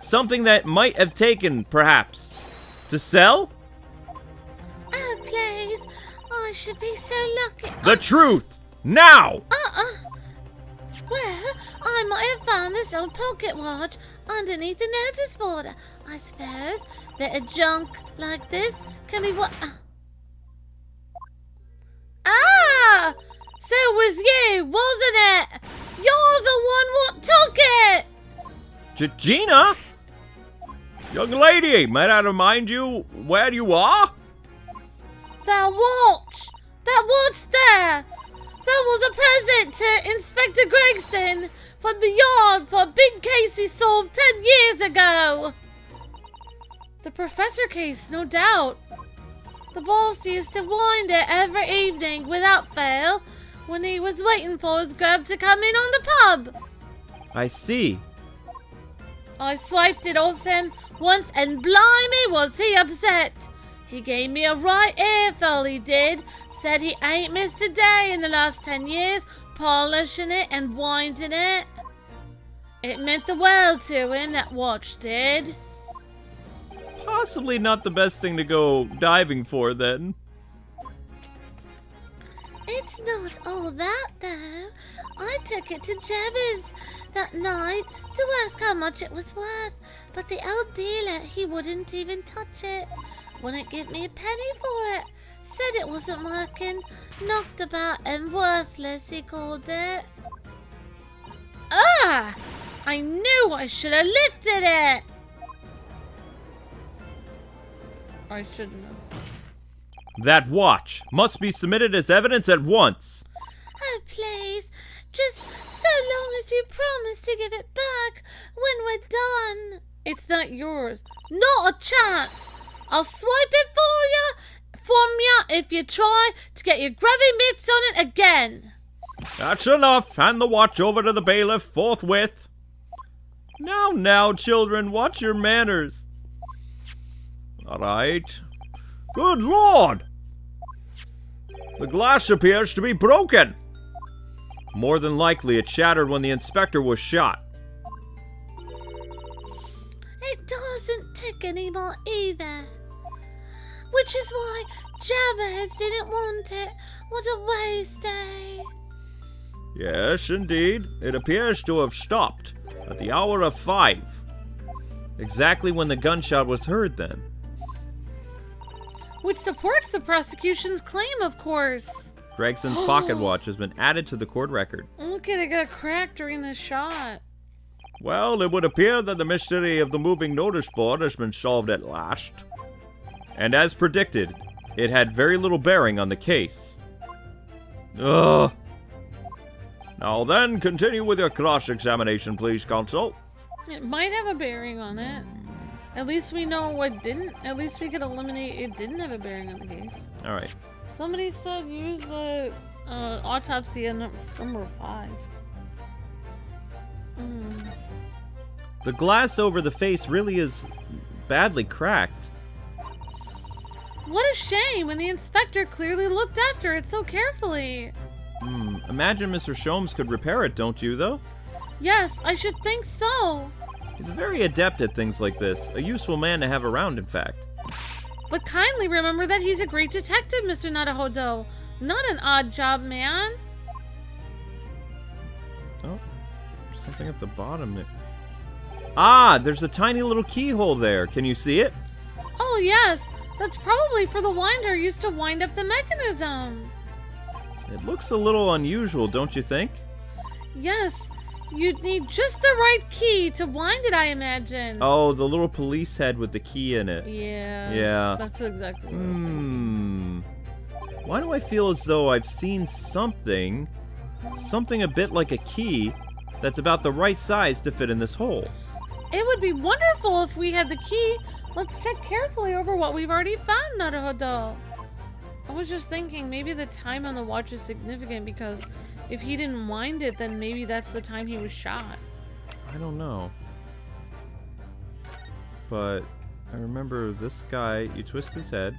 Something that might have taken, perhaps, to sell? Oh, please. I should be so lucky. The truth! Now! Well, I might have found this old pocket watch underneath the notice board. I suppose bit of junk like this can be what... Ah! So it was you, wasn't it? You're the one what took it! Gina? Young lady, might I remind you where you are? That watch! That watch there! That was a present to Inspector Gregson from the yard for a big case he solved 10 years ago! The professor case, no doubt. The boss used to wind it every evening without fail when he was waiting for his grub to come in on the pub. I see. I swiped it off him once and blimey was he upset. He gave me a right earful, he did. Said he ain't missed a day in the last 10 years polishing it and winding it. It meant the world to him, that watch did. Possibly not the best thing to go diving for, then. It's not all that, though. I took it to Jebba's that night to ask how much it was worth, but the old dealer, he wouldn't even touch it. Wouldn't give me a penny for it. Said it wasn't working. Knocked about and worthless, he called it. Ah! I knew I should have lifted it! I shouldn't have. That watch must be submitted as evidence at once. Oh, please. Just so long as you promise to give it back when we're done. It's not yours. Not a chance! I'll swipe it from ya if you try to get your grubby mitts on it again. That's enough. Hand the watch over to the bailiff forthwith. Now, children, watch your manners. All right. Good Lord! The glass appears to be broken. More than likely, it shattered when the inspector was shot. It doesn't tick anymore either. Which is why Jabbers didn't want it. What a waste, eh? Yes, indeed. It appears to have stopped at the hour of 5. Exactly when the gunshot was heard, then. Which supports the prosecution's claim, of course. Gregson's pocket watch has been added to the court record. Look at it, got cracked during the shot. Well, it would appear that the mystery of the moving notice board has been solved at last. And as predicted, it had very little bearing on the case. Ugh. Now then, continue with your cross-examination, please, Consul. It might have a bearing on it. At least we know what didn't. At least we could eliminate it didn't have a bearing on the case. Alright. Somebody said use the autopsy at number 5. The glass over the face really is badly cracked. What a shame when the inspector clearly looked after it so carefully. Imagine Mr. Sholmes could repair it, don't you, though? Yes, I should think so. He's very adept at things like this. A useful man to have around, in fact. But kindly remember that he's a great detective, Mr. Naruhodo. Not an odd job man. Oh, there's something at the bottom there. Ah, there's a tiny little keyhole there. Can you see it? Oh, yes. That's probably for the winder used to wind up the mechanism. It looks a little unusual, don't you think? Yes. You'd need just the right key to wind it, I imagine. Oh, the little police head with the key in it. Yeah. Yeah. That's exactly what I was thinking. Why do I feel as though I've seen something a bit like a key that's about the right size to fit in this hole? It would be wonderful if we had the key. Let's check carefully over what we've already found, Naruhodo. I was just thinking maybe the time on the watch is significant because if he didn't wind it, then maybe that's the time he was shot. I don't know. But I remember this guy, you twist his head.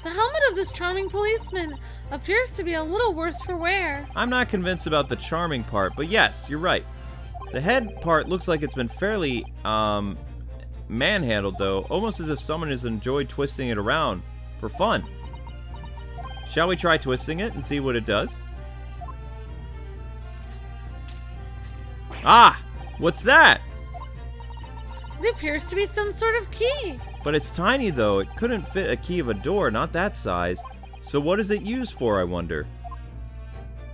The helmet of this charming policeman appears to be a little worse for wear. I'm not convinced about the charming part, but yes, you're right. The head part looks like it's been fairly, manhandled though, almost as if someone has enjoyed twisting it around for fun. Shall we try twisting it and see what it does? Ah! What's that? It appears to be some sort of key. But it's tiny though, it couldn't fit a key of a door, not that size. So what is it used for, I wonder?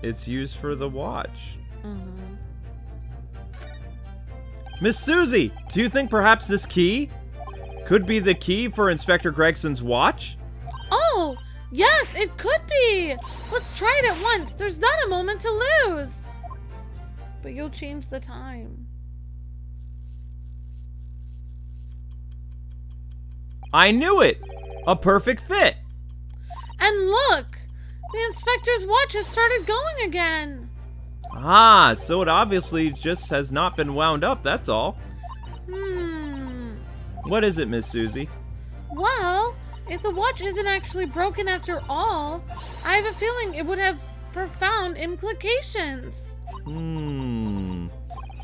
It's used for the watch. Miss Susie, do you think perhaps this key could be the key for Inspector Gregson's watch? Oh, yes, it could be. Let's try it at once. There's not a moment to lose. But you'll change the time. I knew it! A perfect fit! And look! The inspector's watch has started going again. Ah, so it obviously just has not been wound up, that's all. What is it, Miss Susie? Well, if the watch isn't actually broken after all, I have a feeling it would have profound implications.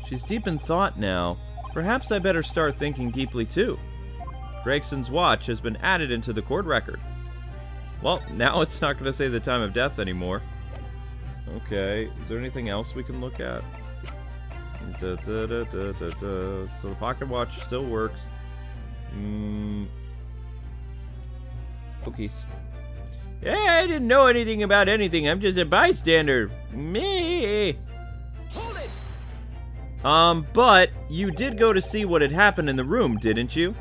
She's deep in thought now. Perhaps I better start thinking deeply too. Gregson's watch has been added into the court record. Well, now it's not going to say the time of death anymore. Okay, is there anything else we can look at? So the pocket watch still works. Okay. Yeah, I didn't know anything about anything. I'm just a bystander. Me. Hold it! But you did go to see what had happened in the room, didn't you?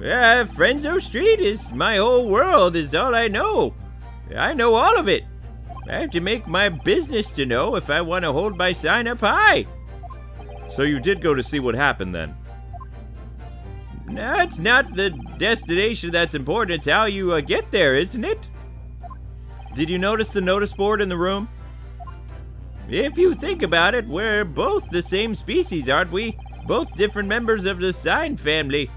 Yeah, Frenzo Street is my whole world, is all I know. I know all of it. I have to make my business to know if I want to hold my sign up high. So you did go to see what happened then? No, it's not the destination that's important. It's how you get there, isn't it? Did you notice the notice board in the room? If you think about it, we're both the same species, aren't we? Both different members of the sign family.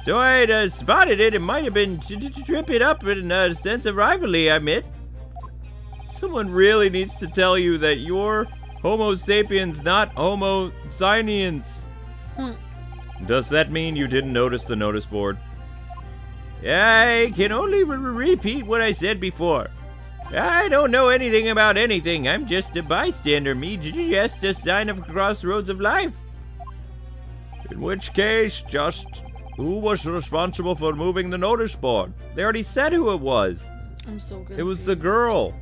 So I'd spotted it. It might have been tripping up in a sense of rivalry, I admit. Someone really needs to tell you that you're Homo sapiens, not Homo siniens. Does that mean you didn't notice the notice board? I can only repeat what I said before. I don't know anything about anything. I'm just a bystander. Me just a sign of crossroads of life. In which case, just who was responsible for moving the notice board? They already said who it was. I'm so good. It was the girl.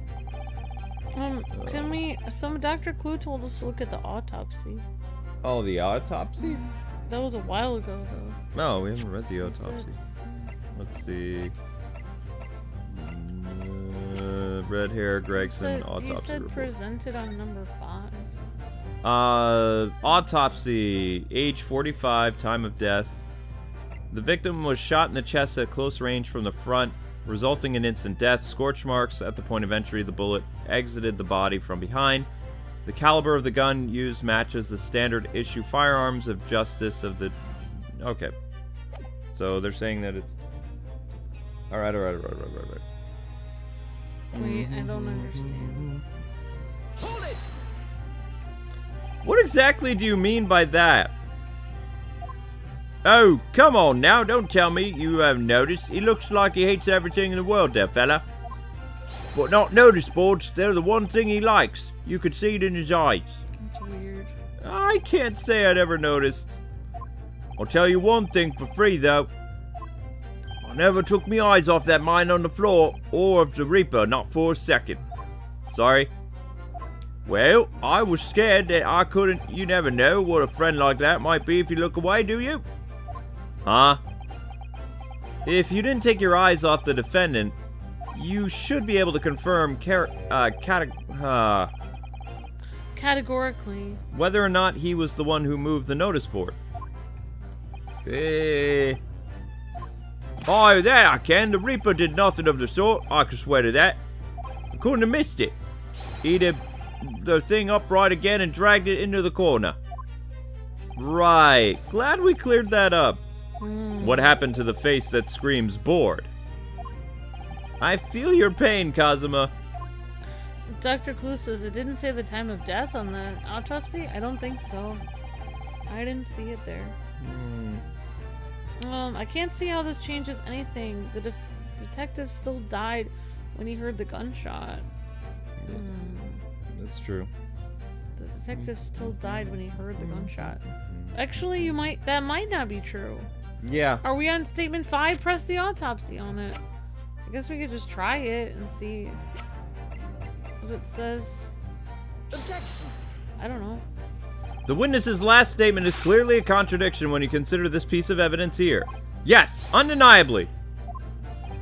Can we... Dr. Clue told us to look at the autopsy. Oh, the autopsy? That was a while ago, though. No, we haven't read the autopsy. Let's see. Red hair, Gregson, autopsy You said report. presented on number 5. Autopsy, age 45, time of death. The victim was shot in the chest at close range from the front, resulting in instant death. Scorch marks at the point of entry. The bullet exited the body from behind. The caliber of the gun used matches the standard issue firearms of justice of the... Okay. So they're saying that it's... Alright. Wait, I don't understand. Hold it! What exactly do you mean by that? Oh, come on now, don't tell me you haven't noticed. He looks like he hates everything in the world, that fella. But not notice boards, they're the one thing he likes. You could see it in his eyes. That's weird. I can't say I'd ever noticed. I'll tell you one thing for free, though. I never took my eyes off that mine on the floor, or of the Reaper, not for a second. Sorry. Well, I was scared that I couldn't... You never know what a friend like that might be if you look away, do you? Huh? If you didn't take your eyes off the defendant, you should be able to confirm Categorically. whether or not he was the one who moved the notice board. Oh, that I can. The Reaper did nothing of the sort. I can swear to that. I couldn't have missed it. He'd have the thing upright again and dragged it into the corner. Right. Glad we cleared that up. What happened to the face that screams bored? I feel your pain, Kazuma. Dr. Clue says it didn't say the time of death on the autopsy? I don't think so. I didn't see it there. I can't see how this changes anything. The detective still died when he heard the gunshot. That's true. The detective still died when he heard the gunshot. Actually, that might not be true. Yeah. Are we on statement 5? Press the autopsy on it. I guess we could just try it and see. As it says. Objection! I don't know. The witness's last statement is clearly a contradiction when you consider this piece of evidence here. Yes, undeniably.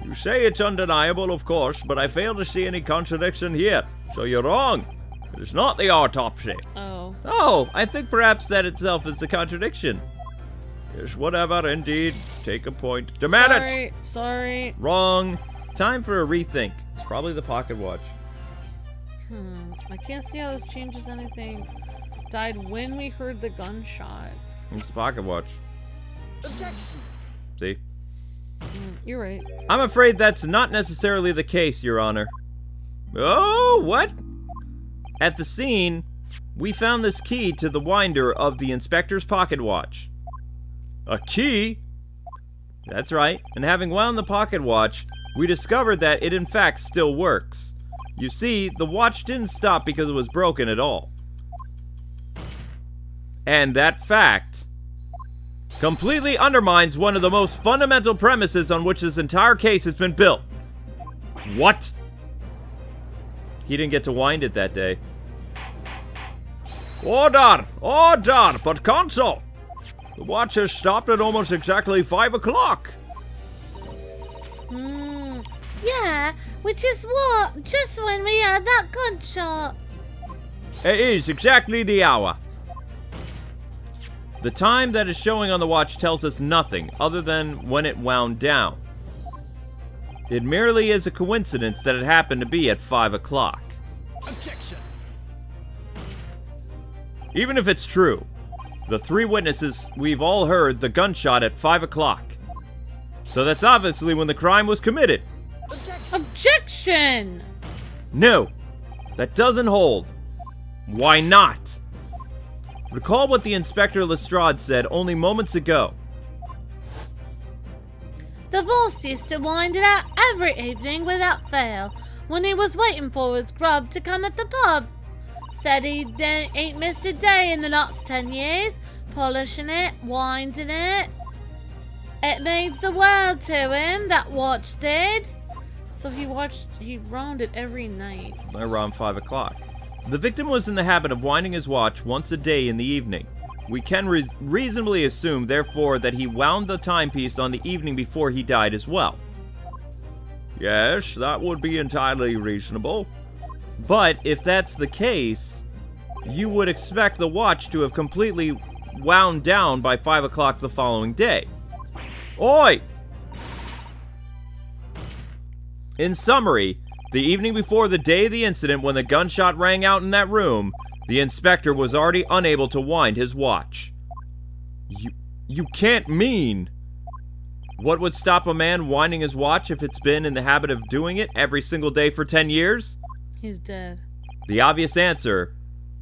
You say it's undeniable, of course, but I fail to see any contradiction here. So you're wrong. It is not the autopsy. Oh. Oh, I think perhaps that itself is the contradiction. Yes, whatever, indeed. Take a point. Demand it! Sorry. Wrong. Time for a rethink. It's probably the pocket watch. I can't see how this changes anything. Died when we heard the gunshot. It's the pocket watch. Objection! See? You're right. I'm afraid that's not necessarily the case, Your Honor. Oh, what? At the scene, we found this key to the winder of the inspector's pocket watch. A key? That's right. And having wound the pocket watch, we discovered that it in fact still works. You see, the watch didn't stop because it was broken at all. And that fact completely undermines one of the most fundamental premises on which this entire case has been built. What? He didn't get to wind it that day. Order! Order! But Consul! The watch has stopped at almost exactly 5 o'clock. Yeah, which is what? Just when we had that gunshot. It is exactly the hour. The time that is showing on the watch tells us nothing other than when it wound down. It merely is a coincidence that it happened to be at 5 o'clock. Objection! Even if it's true, the 3 witnesses, we've all heard the gunshot at 5 o'clock. So that's obviously when the crime was committed. Objection! No, that doesn't hold. Why not? Recall what the Inspector Lestrade said only moments ago. The boss used to wind it out every evening without fail when he was waiting for his grub to come at the pub. Said he ain't missed a day in the last 10 years, polishing it, winding it. It means the world to him, that watch did. So he round it every night. Around 5 o'clock. The victim was in the habit of winding his watch once a day in the evening. We can reasonably assume, therefore, that he wound the timepiece on the evening before he died as well. Yes, that would be entirely reasonable. But if that's the case, you would expect the watch to have completely wound down by 5 o'clock the following day. Oi! In summary, the evening before the day of the incident when the gunshot rang out in that room, the inspector was already unable to wind his watch. You can't mean... What would stop a man winding his watch if it's been in the habit of doing it every single day for 10 years? He's dead. The obvious answer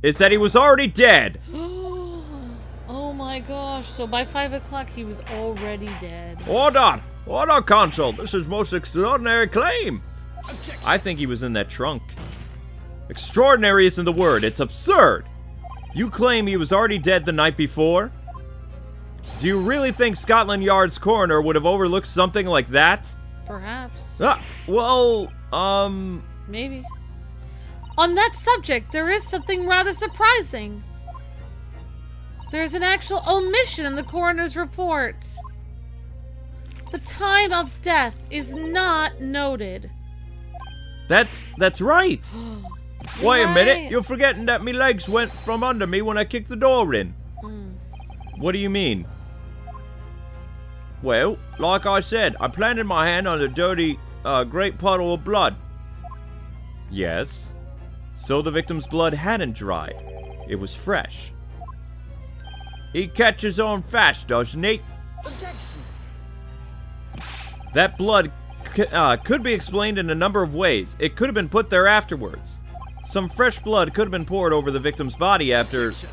is that he was already dead! Oh my gosh, so by 5 o'clock he was already dead. Order! Order, Consul! This is most extraordinary claim! Objection. I think he was in that trunk. Extraordinary isn't the word, it's absurd! You claim he was already dead the night before? Do you really think Scotland Yard's coroner would have overlooked something like that? Perhaps. Maybe. On that subject, there is something rather surprising. There's an actual omission in the coroner's report. The time of death is not noted. That's right! Wait a minute, Right. you're forgetting that me legs went from under me when I kicked the door in. What do you mean? Well, like I said, I planted my hand on a dirty, great puddle of blood. Yes. So the victim's blood hadn't dried. It was fresh. He catches on fast, doesn't he? Objection. That blood could be explained in a number of ways. It could have been put there afterwards. Some fresh blood could have been poured over the victim's body after... Objection.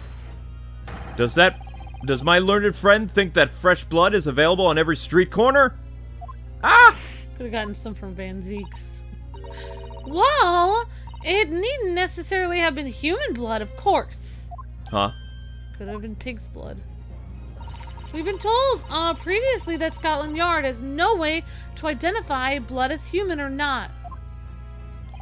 Does my learned friend think that fresh blood is available on every street corner? Ah! Could have gotten some from Van Zeek's. Well, it needn't necessarily have been human blood, of course. Huh? Could have been pig's blood. We've been told previously that Scotland Yard has no way to identify blood as human or not.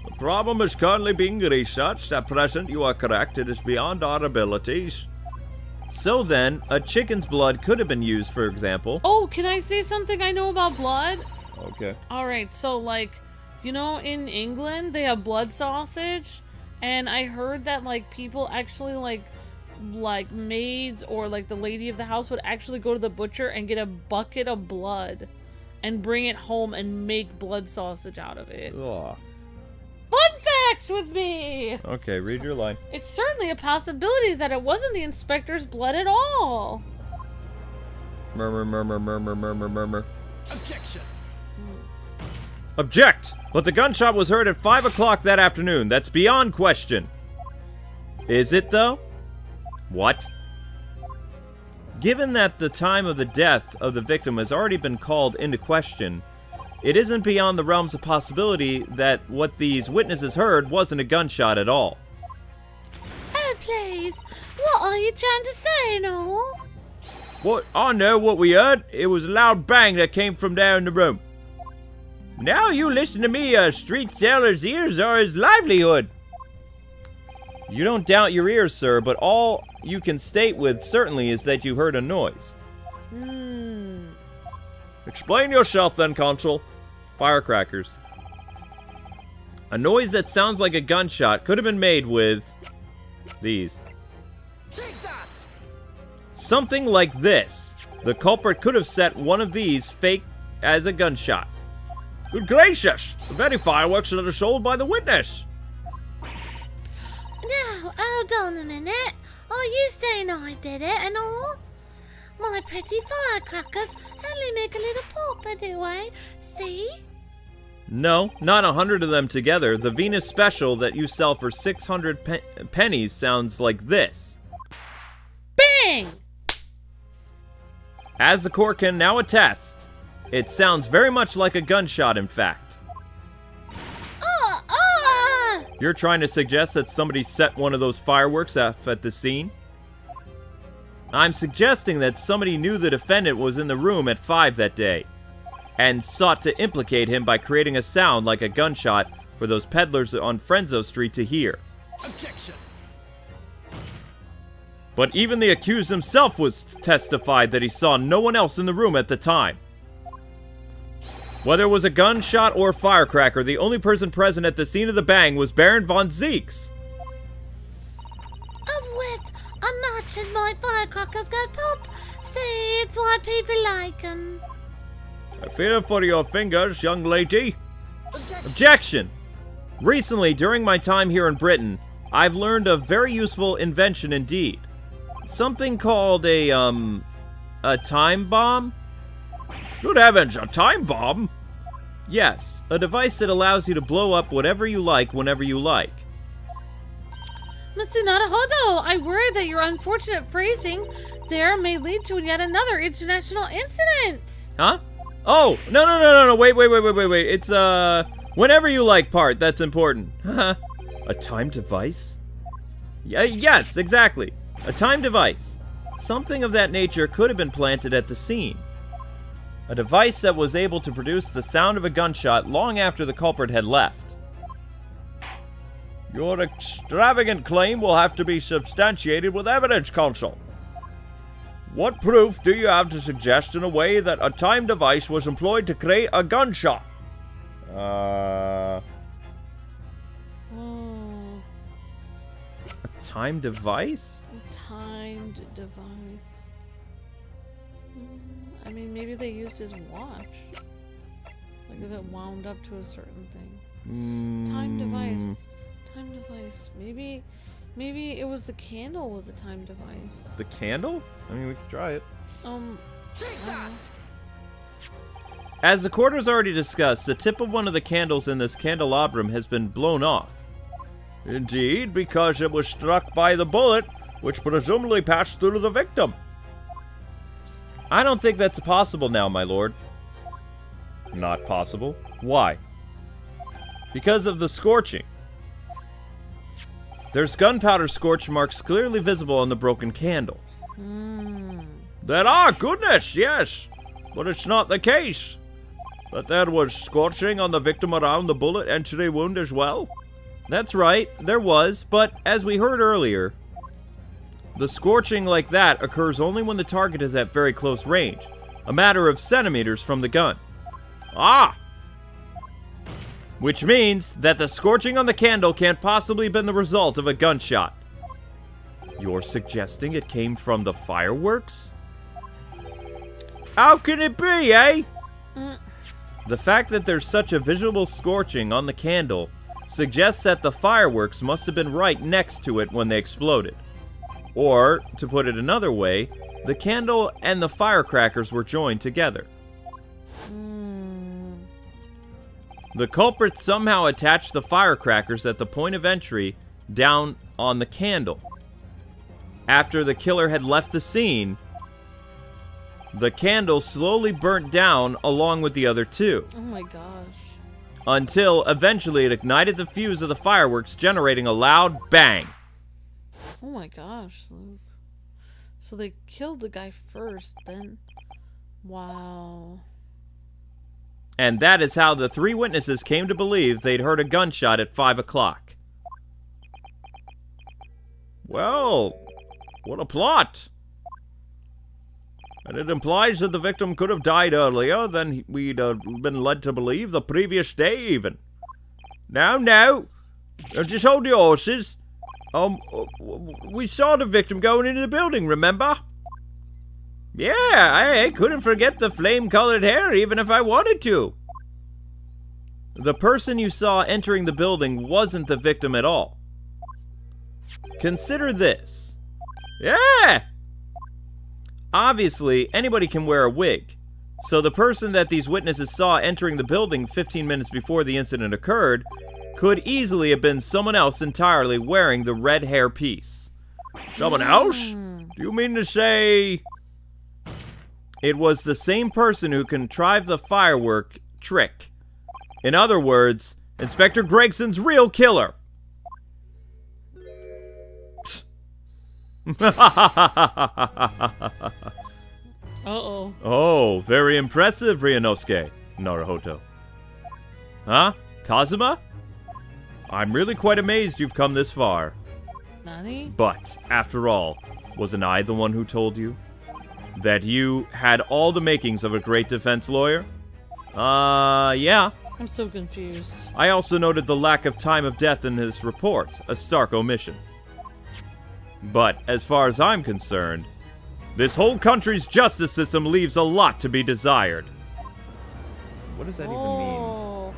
The problem is currently being researched. At present, you are correct. It is beyond our abilities. So then, a chicken's blood could have been used, for example. Oh, can I say something I know about blood? Okay. Alright, so like, you know, in England, they have blood sausage. And I heard that like people actually like maids or like the lady of the house would actually go to the butcher and get a bucket of blood and bring it home and make blood sausage out of it. Ugh. Fun facts with me! Okay, read your line. It's certainly a possibility that it wasn't the inspector's blood at all. Murmur, murmur, murmur, murmur, murmur. Objection. Object! But the gunshot was heard at 5 o'clock that afternoon. That's beyond question. Is it, though? What? Given that the time of the death of the victim has already been called into question, it isn't beyond the realms of possibility that what these witnesses heard wasn't a gunshot at all. Oh, please. What are you trying to say, no? What? I know what we heard. It was a loud bang that came from down the room. Now you listen to me, a street seller's ears are his livelihood. You don't doubt your ears, sir, but all you can state with certainty is that you heard a noise. Explain yourself then, Consul. Firecrackers. A noise that sounds like a gunshot could have been made with these. Take that. Something like this. The culprit could have set one of these fake as a gunshot. Good gracious! The very fireworks that are sold by the witness! Now, hold on a minute. Are you saying I did it and all? My pretty firecrackers only make a little pop anyway. See? No, not 100 of them together. The Venus Special that you sell for 600 pennies sounds like this. Bang! As the court can now attest, it sounds very much like a gunshot, in fact. You're trying to suggest that somebody set one of those fireworks off at the scene? I'm suggesting that somebody knew the defendant was in the room at 5 that day. and sought to implicate him by creating a sound like a gunshot for those peddlers on Frenzo Street to hear. Objection. But even the accused himself was testified that he saw no one else in the room at the time. Whether it was a gunshot or firecracker, the only person present at the scene of the bang was Baron von Zeeks. A whip! Imagine my firecrackers go pop! See, it's why people like 'em. I fear for your fingers, young lady. Objection. Objection! Recently, during my time here in Britain, I've learned a very useful invention indeed. Something called a time bomb? Good heavens, a time bomb? Yes, a device that allows you to blow up whatever you like whenever you like. Mr. Naruhodo, I worry that your unfortunate phrasing there may lead to yet another international incident. Huh? Oh, no, wait. It's, whenever you like part, that's important. A time device? Yes, exactly. A time device. Something of that nature could have been planted at the scene. A device that was able to produce the sound of a gunshot long after the culprit had left. Your extravagant claim will have to be substantiated with evidence, Consul. What proof do you have to suggest in a way that a time device was employed to create a gunshot? A time device? A timed device. I mean, maybe they used his watch. Like if it wound up to a certain thing. Time device. Time device. Maybe it was the candle was a time device. The candle? I mean, we could try it. Take that. As the court has already discussed, the tip of one of the candles in this candelabrum has been blown off. Indeed, because it was struck by the bullet, which presumably passed through the victim. I don't think that's possible now, my lord. Not possible? Why? Because of the scorching. There's gunpowder scorch marks clearly visible on the broken candle. There are, goodness, yes. But it's not the case. That there was scorching on the victim around the bullet entry wound as well? That's right, there was, but as we heard earlier, the scorching like that occurs only when the target is at very close range, a matter of centimeters from the gun. Ah! Which means that the scorching on the candle can't possibly have been the result of a gunshot. You're suggesting it came from the fireworks? How can it be, eh? The fact that there's such a visible scorching on the candle suggests that the fireworks must have been right next to it when they exploded. Or, to put it another way, the candle and the firecrackers were joined together. The culprit somehow attached the firecrackers at the point of entry down on the candle. After the killer had left the scene, the candle slowly burnt down along with the other two. Oh my gosh. Until eventually it ignited the fuse of the fireworks, generating a loud bang. Oh my gosh, Luke. So they killed the guy first, then... Wow. And that is how the three witnesses came to believe they'd heard a gunshot at 5 o'clock. Well, what a plot! And it implies that the victim could have died earlier than we'd been led to believe the previous day even. Now, just hold your horses. We saw the victim going into the building, remember? Yeah, I couldn't forget the flame-colored hair even if I wanted to. The person you saw entering the building wasn't the victim at all. Consider this. Yeah! Obviously, anybody can wear a wig. So the person that these witnesses saw entering the building 15 minutes before the incident occurred could easily have been someone else entirely wearing the red hair piece. Someone else? Do you mean to say... It was the same person who contrived the firework trick. In other words, Inspector Gregson's real killer. Uh-oh. Oh, very impressive, Ryunosuke. Naruhodo. Huh? Kazuma? I'm really quite amazed you've come this far. Nani? But, after all, wasn't I the one who told you? That you had all the makings of a great defense lawyer? Yeah. I'm so confused. I also noted the lack of time of death in his report, a stark omission. But, as far as I'm concerned, this whole country's justice system leaves a lot to be desired. What does that even mean?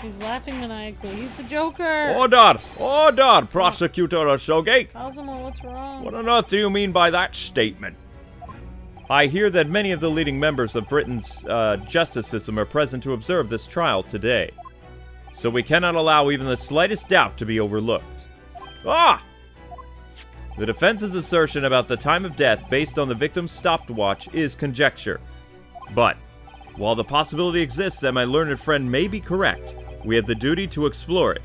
He's laughing maniacally. He's the Joker. Order! Order, Prosecutor Osoge! Kazuma, what's wrong? What on earth do you mean by that statement? I hear that many of the leading members of Britain's justice system are present to observe this trial today. So we cannot allow even the slightest doubt to be overlooked. Ah! The defense's assertion about the time of death based on the victim's stopwatch is conjecture. But, while the possibility exists that my learned friend may be correct, we have the duty to explore it.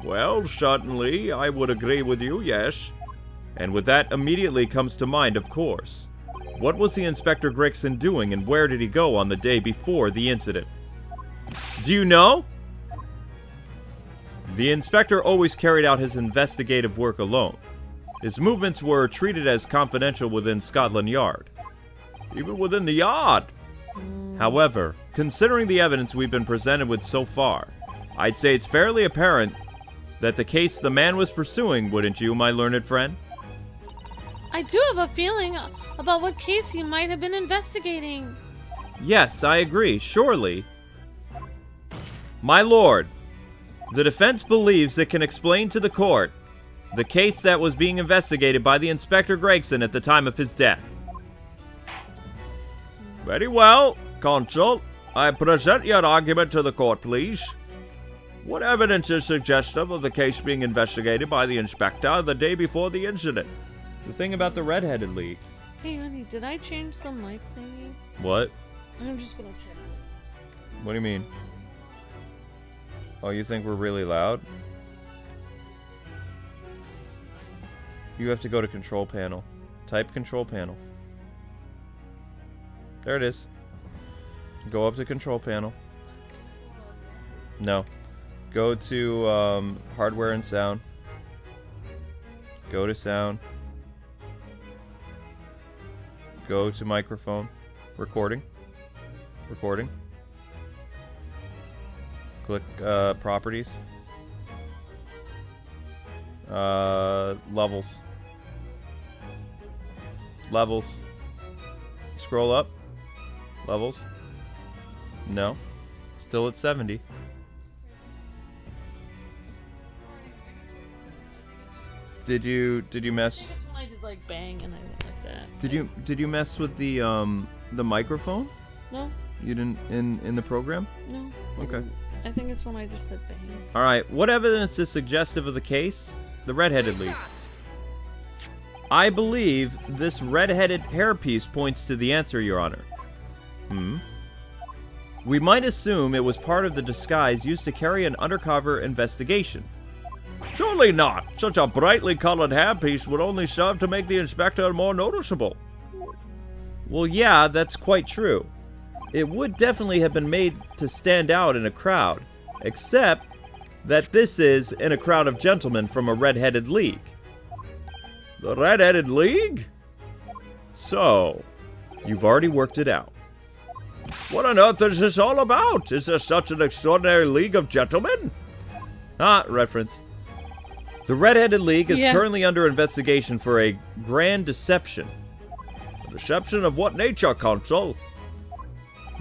Well, certainly, I would agree with you, yes. And with that immediately comes to mind, of course. What was the Inspector Gregson doing and where did he go on the day before the incident? Do you know? The inspector always carried out his investigative work alone. His movements were treated as confidential within Scotland Yard. Even within the yard! However, considering the evidence we've been presented with so far, I'd say it's fairly apparent that the case the man was pursuing, wouldn't you, my learned friend? I do have a feeling about what case he might have been investigating. Yes, I agree, surely. My lord, the defense believes it can explain to the court the case that was being investigated by the Inspector Gregson at the time of his death. Very well, Consul. I present your argument to the court, please. What evidence is suggestive of the case being investigated by the inspector the day before the incident? The thing about the red-headed league. Hey, honey, did I change the mic thingy? What? I'm just gonna check. What do you mean? Oh, you think we're really loud? You have to go to control panel. Type control panel. There it is. Go up to control panel. No. Go to hardware and sound. Go to sound. Go to microphone. Recording. Recording. Click properties. Levels. Levels. Scroll up. Levels. No. Still at 70. Did you mess? I think it's when I did like bang and I went like that. Did you mess with the microphone? No. You didn't in the program? No. Okay. I think it's when I just said bang. All right. What evidence is suggestive of the case? The red-headed league. I believe this red-headed hairpiece points to the answer, Your Honor. We might assume it was part of the disguise used to carry an undercover investigation. Surely not. Such a brightly colored hairpiece would only serve to make the inspector more noticeable. Well, yeah, that's quite true. It would definitely have been made to stand out in a crowd, except that this is in a crowd of gentlemen from a red-headed league. The Red-Headed League? So, you've already worked it out. What on earth is this all about? Is there such an extraordinary league of gentlemen? Reference. The Red-Headed League is currently under investigation for a grand deception. A deception of what nature, Consul?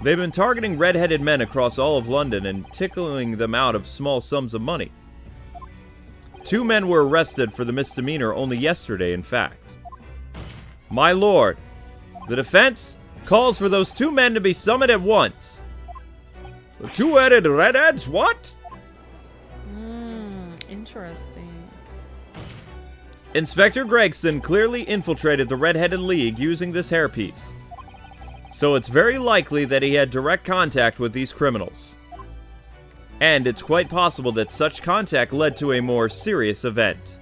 They've been targeting red-headed men across all of London and tickling them out of small sums of money. 2 men were arrested for the misdemeanor only yesterday, in fact. My lord, the defense calls for those 2 men to be summoned at once. The 2-headed redheads? What? Interesting. Inspector Gregson clearly infiltrated the Red-Headed League using this hairpiece. So it's very likely that he had direct contact with these criminals. And it's quite possible that such contact led to a more serious event.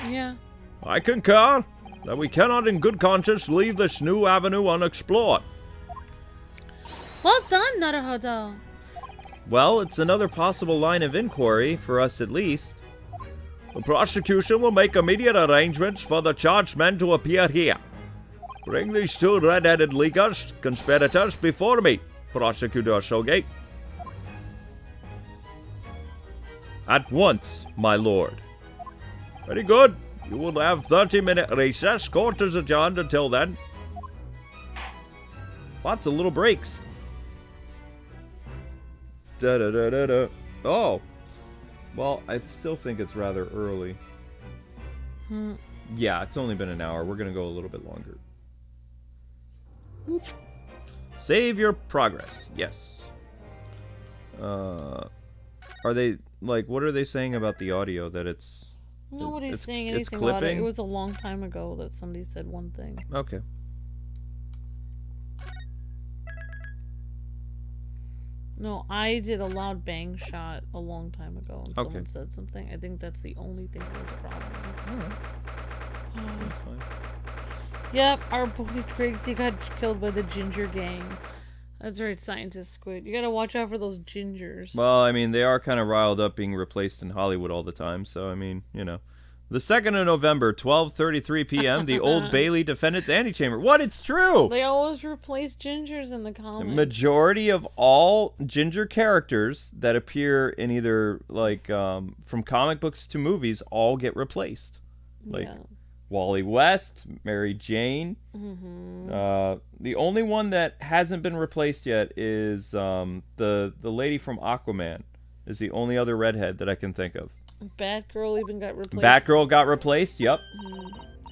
Yeah. I concur. that we cannot in good conscience leave this new avenue unexplored. Well done, Naruhodo. Well, it's another possible line of inquiry, for us at least. The prosecution will make immediate arrangements for the charged men to appear here. Bring these two red-headed leaguers, conspirators, before me, Prosecutor Shoge. At once, my lord. Very good. You will have 30-minute recess. Court is adjourned until then. Lots of little breaks. Da-da-da-da-da. Oh. Well, I still think it's rather early. Yeah, it's only been an hour. We're going to go a little bit longer. Save your progress. Yes. Are they, like, what are they saying about the audio? That it's... Nobody's saying anything about it. It was a long time ago that somebody said one thing. Okay. No, I did a loud bang shot a long time ago and someone said something. I think that's the only thing that was a problem. Alright. That's fine. Yep, our boy Gregson got killed by the ginger gang. That's right, Scientist Squid. You gotta watch out for those gingers. Well, I mean, they are kind of riled up being replaced in Hollywood all the time, so, I mean, you know. The 2nd of November, 12:33 p.m., the Old Bailey Defendant's Antechamber. What? It's true! They always replace gingers in the comics. The majority of all ginger characters that appear in either, like, from comic books to movies all get replaced. Like, Wally West, Mary Jane. The only one that hasn't been replaced yet is the lady from Aquaman. Is the only other redhead that I can think of. Batgirl even got replaced. Batgirl got replaced, yep.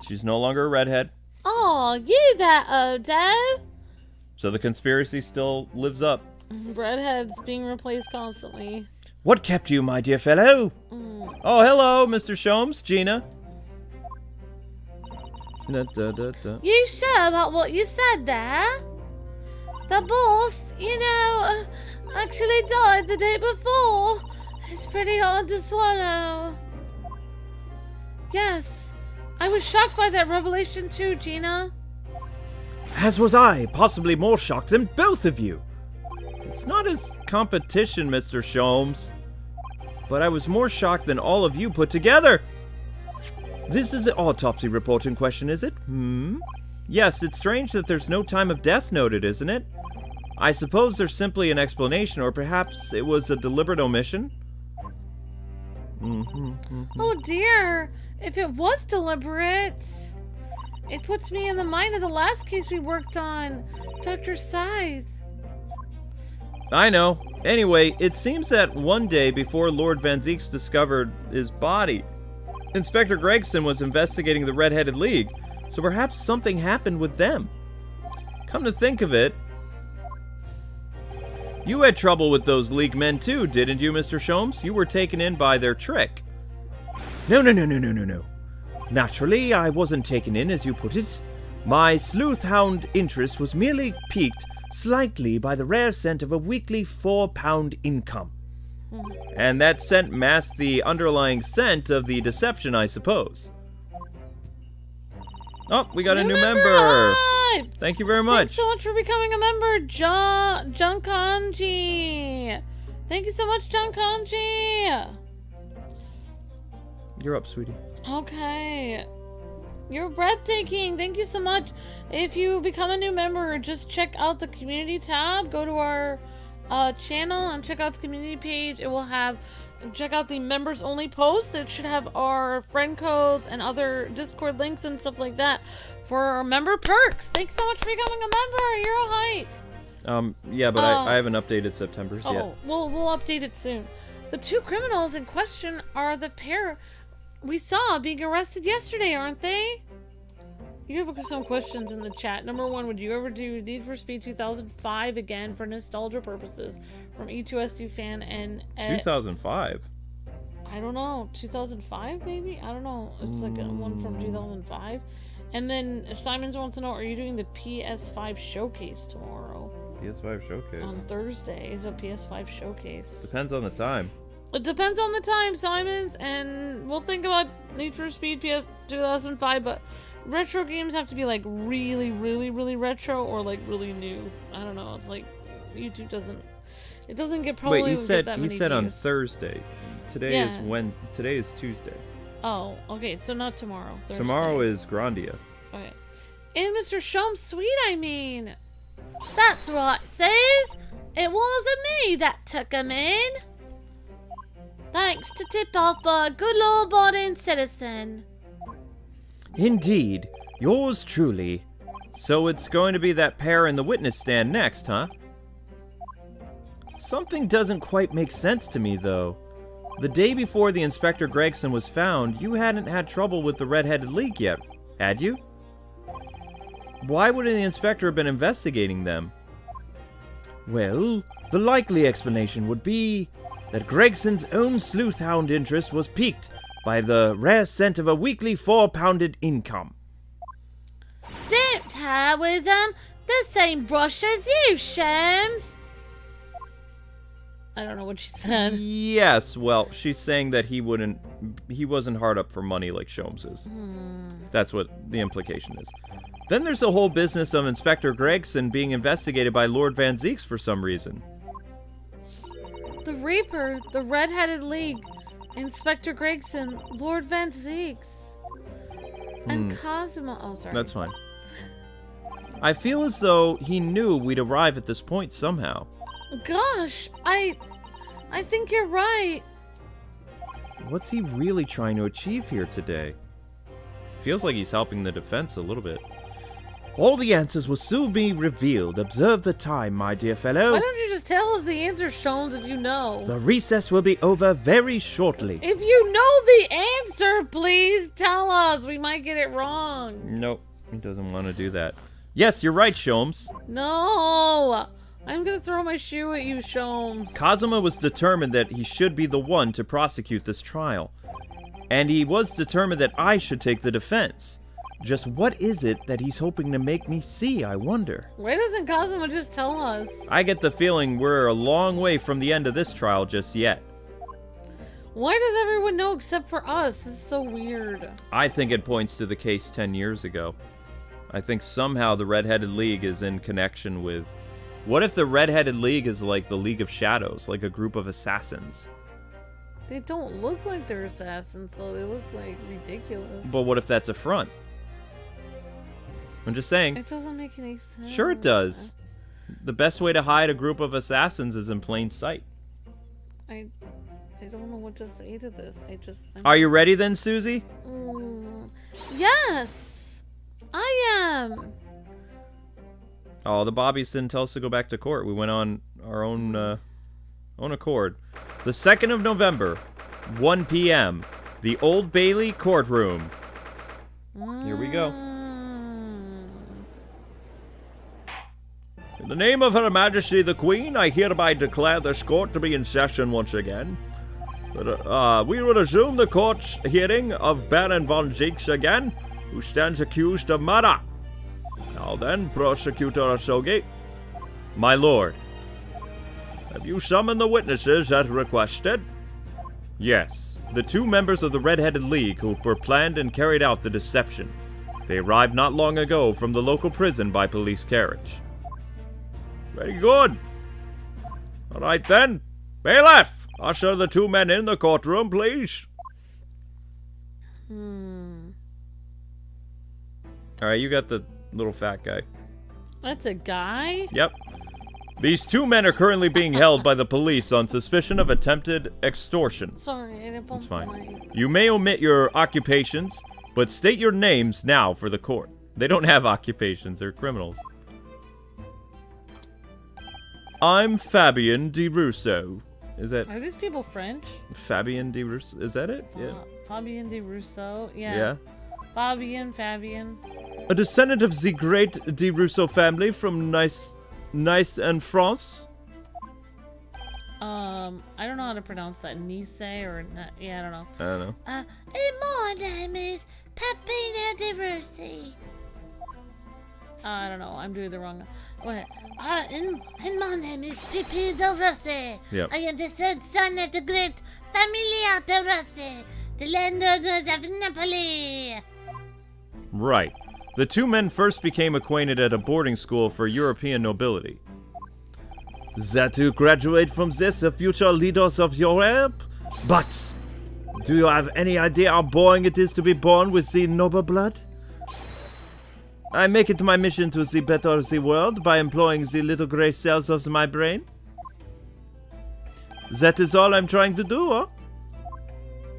She's no longer a redhead. Oh, you there, Odo? So the conspiracy still lives up. Redheads being replaced constantly. What kept you, my dear fellow? Oh, hello, Mr. Sholmes, Gina. You sure about what you said there? The boss, you know, actually died the day before. It's pretty hard to swallow. Yes, I was shocked by that revelation too, Gina. As was I, possibly more shocked than both of you. It's not as competition, Mr. Sholmes, but I was more shocked than all of you put together. This is the autopsy report in question, is it? Yes, it's strange that there's no time of death noted, isn't it? I suppose there's simply an explanation, or perhaps it was a deliberate omission? Oh dear, if it was deliberate, it puts me in the mind of the last case we worked on, Dr. Scythe. I know. Anyway, it seems that one day before Lord Van Zeeks discovered his body, Inspector Gregson was investigating the Red-Headed League, so perhaps something happened with them. Come to think of it, you had trouble with those League men too, didn't you, Mr. Sholmes? You were taken in by their trick. No. Naturally, I wasn't taken in, as you put it. My sleuth-hound interest was merely piqued slightly by the rare scent of a weekly £4 income. And that scent masked the underlying scent of the deception, I suppose. Oh, we got a new member! Thank you very much. Thanks so much for becoming a member, John Kanji. Thank you so much, John Kanji. You're up, sweetie. Okay. You're breathtaking. Thank you so much. If you become a new member, just check out the community tab. Go to our channel and check out the community page. It will have, check out the members only post. It should have our friend codes and other Discord links and stuff like that for our member perks. Thanks so much for becoming a member. You're a hype. Yeah, but I haven't updated September's yet. Oh, we'll update it soon. The two criminals in question are the pair we saw being arrested yesterday, aren't they? You have some questions in the chat. Number one, would you ever do Need for Speed 2005 again for nostalgia purposes? From E2S2 fan and... 2005? I don't know. 2005 maybe? I don't know. It's like a one from 2005. And then Simons wants to know, are you doing the PS5 showcase tomorrow? PS5 showcase? On Thursday is a PS5 showcase. Depends on the time. It depends on the time, Simons, and we'll think about Need for Speed PS 2005, but retro games have to be like really, really, really retro or like really new. I don't know. It's like YouTube doesn't. It doesn't get probably. Wait, get that many on views. Thursday. Today Yeah. is when. Today is Tuesday. Oh, okay. So not tomorrow. Thursday. Tomorrow is Grandia. Okay. And Mr. Shom's sweet. I mean. That's right, Sis. It wasn't me that took him in. Thanks to tip off a good law-abiding citizen. Indeed, yours truly. So it's going to be that pair in the witness stand next, huh? Something doesn't quite make sense to me, though. The day before the Inspector Gregson was found, you hadn't had trouble with the Red-Headed League yet, had you? Why would the Inspector have been investigating them? Well, the likely explanation would be that Gregson's own sleuth-hound interest was piqued by the rare scent of a weekly 4-pounded income. Don't tie with them. The same brush as you, Shams. I don't know what she said. Yes, well, she's saying that he wasn't hard up for money like Sholmes is. That's what the implication is. Then there's the whole business of Inspector Gregson being investigated by Lord Van Zeeks for some reason. The Reaper, the Red-Headed League, Inspector Gregson, Lord Van Zeeks, and Cosmo. Oh, sorry. That's fine. I feel as though he knew we'd arrive at this point somehow. Gosh, I think you're right. What's he really trying to achieve here today? Feels like he's helping the defense a little bit. All the answers will soon be revealed. Observe the time, my dear fellow. Why don't you just tell us the answer, Shones, if you know? The recess will be over very shortly. If you know the answer, please tell us. We might get it wrong. Nope, he doesn't want to do that. Yes, you're right, Sholmes. No! I'm gonna throw my shoe at you, Shomes. Kazuma was determined that he should be the one to prosecute this trial. And he was determined that I should take the defense. Just what is it that he's hoping to make me see, I wonder? Why doesn't Kazuma just tell us? I get the feeling we're a long way from the end of this trial just yet. Why does everyone know except for us? This is so weird. I think it points to the case 10 years ago. I think somehow the Red-Headed League is in connection with... What if the Red-Headed League is like the League of Shadows, like a group of assassins? They don't look like they're assassins, though. They look like ridiculous. But what if that's a front? I'm just saying. It doesn't make any sense. Sure it does. The best way to hide a group of assassins is in plain sight. I don't know what to say to this. Are you ready then, Susie? Yes, I am. Oh, the Bobbies didn't tell us to go back to court. We went on our own accord. The 2nd of November, 1 p.m., the Old Bailey courtroom. Here we go. In the name of Her Majesty the Queen, I hereby declare this court to be in session once again. We will resume the court's hearing of Baron von Zeeks again, who stands accused of murder. Now then, Prosecutor Asogi. My lord. Have you summoned the witnesses as requested? Yes, the 2 members of the Red-Headed League who were planned and carried out the deception. They arrived not long ago from the local prison by police carriage. Very good. All right then. Bailiff, usher the 2 men in the courtroom, please. All right, you got the little fat guy. That's a guy? Yep. These 2 men are currently being held by the police on suspicion of attempted extortion. Sorry, I didn't bump That's fine. the mic. You may omit your occupations, but state your names now for the court. They don't have occupations, they're criminals. I'm Fabien de Rousseau. Is that Are these people French? Fabien de Rousseau? Is that it? Yeah. Fabien de Rousseau? Yeah. Fabian. A descendant of the great de Rousseau family from Nice and France. I don't know how to pronounce that. Nice or not? Yeah, I don't know. I don't know. And my name is Pepina de Russi. I don't know. I'm doing the wrong. What? And my name is Pepina de Russi. Yep. I am the 3rd son of the great Familia de Russi, the landlords of Napoli. Right. The two men first became acquainted at a boarding school for European nobility. That you graduate from this, the future leaders of Europe? But, do you have any idea how boring it is to be born with the noble blood? I make it my mission to see better the world by employing the little grey cells of my brain. That is all I'm trying to do, huh?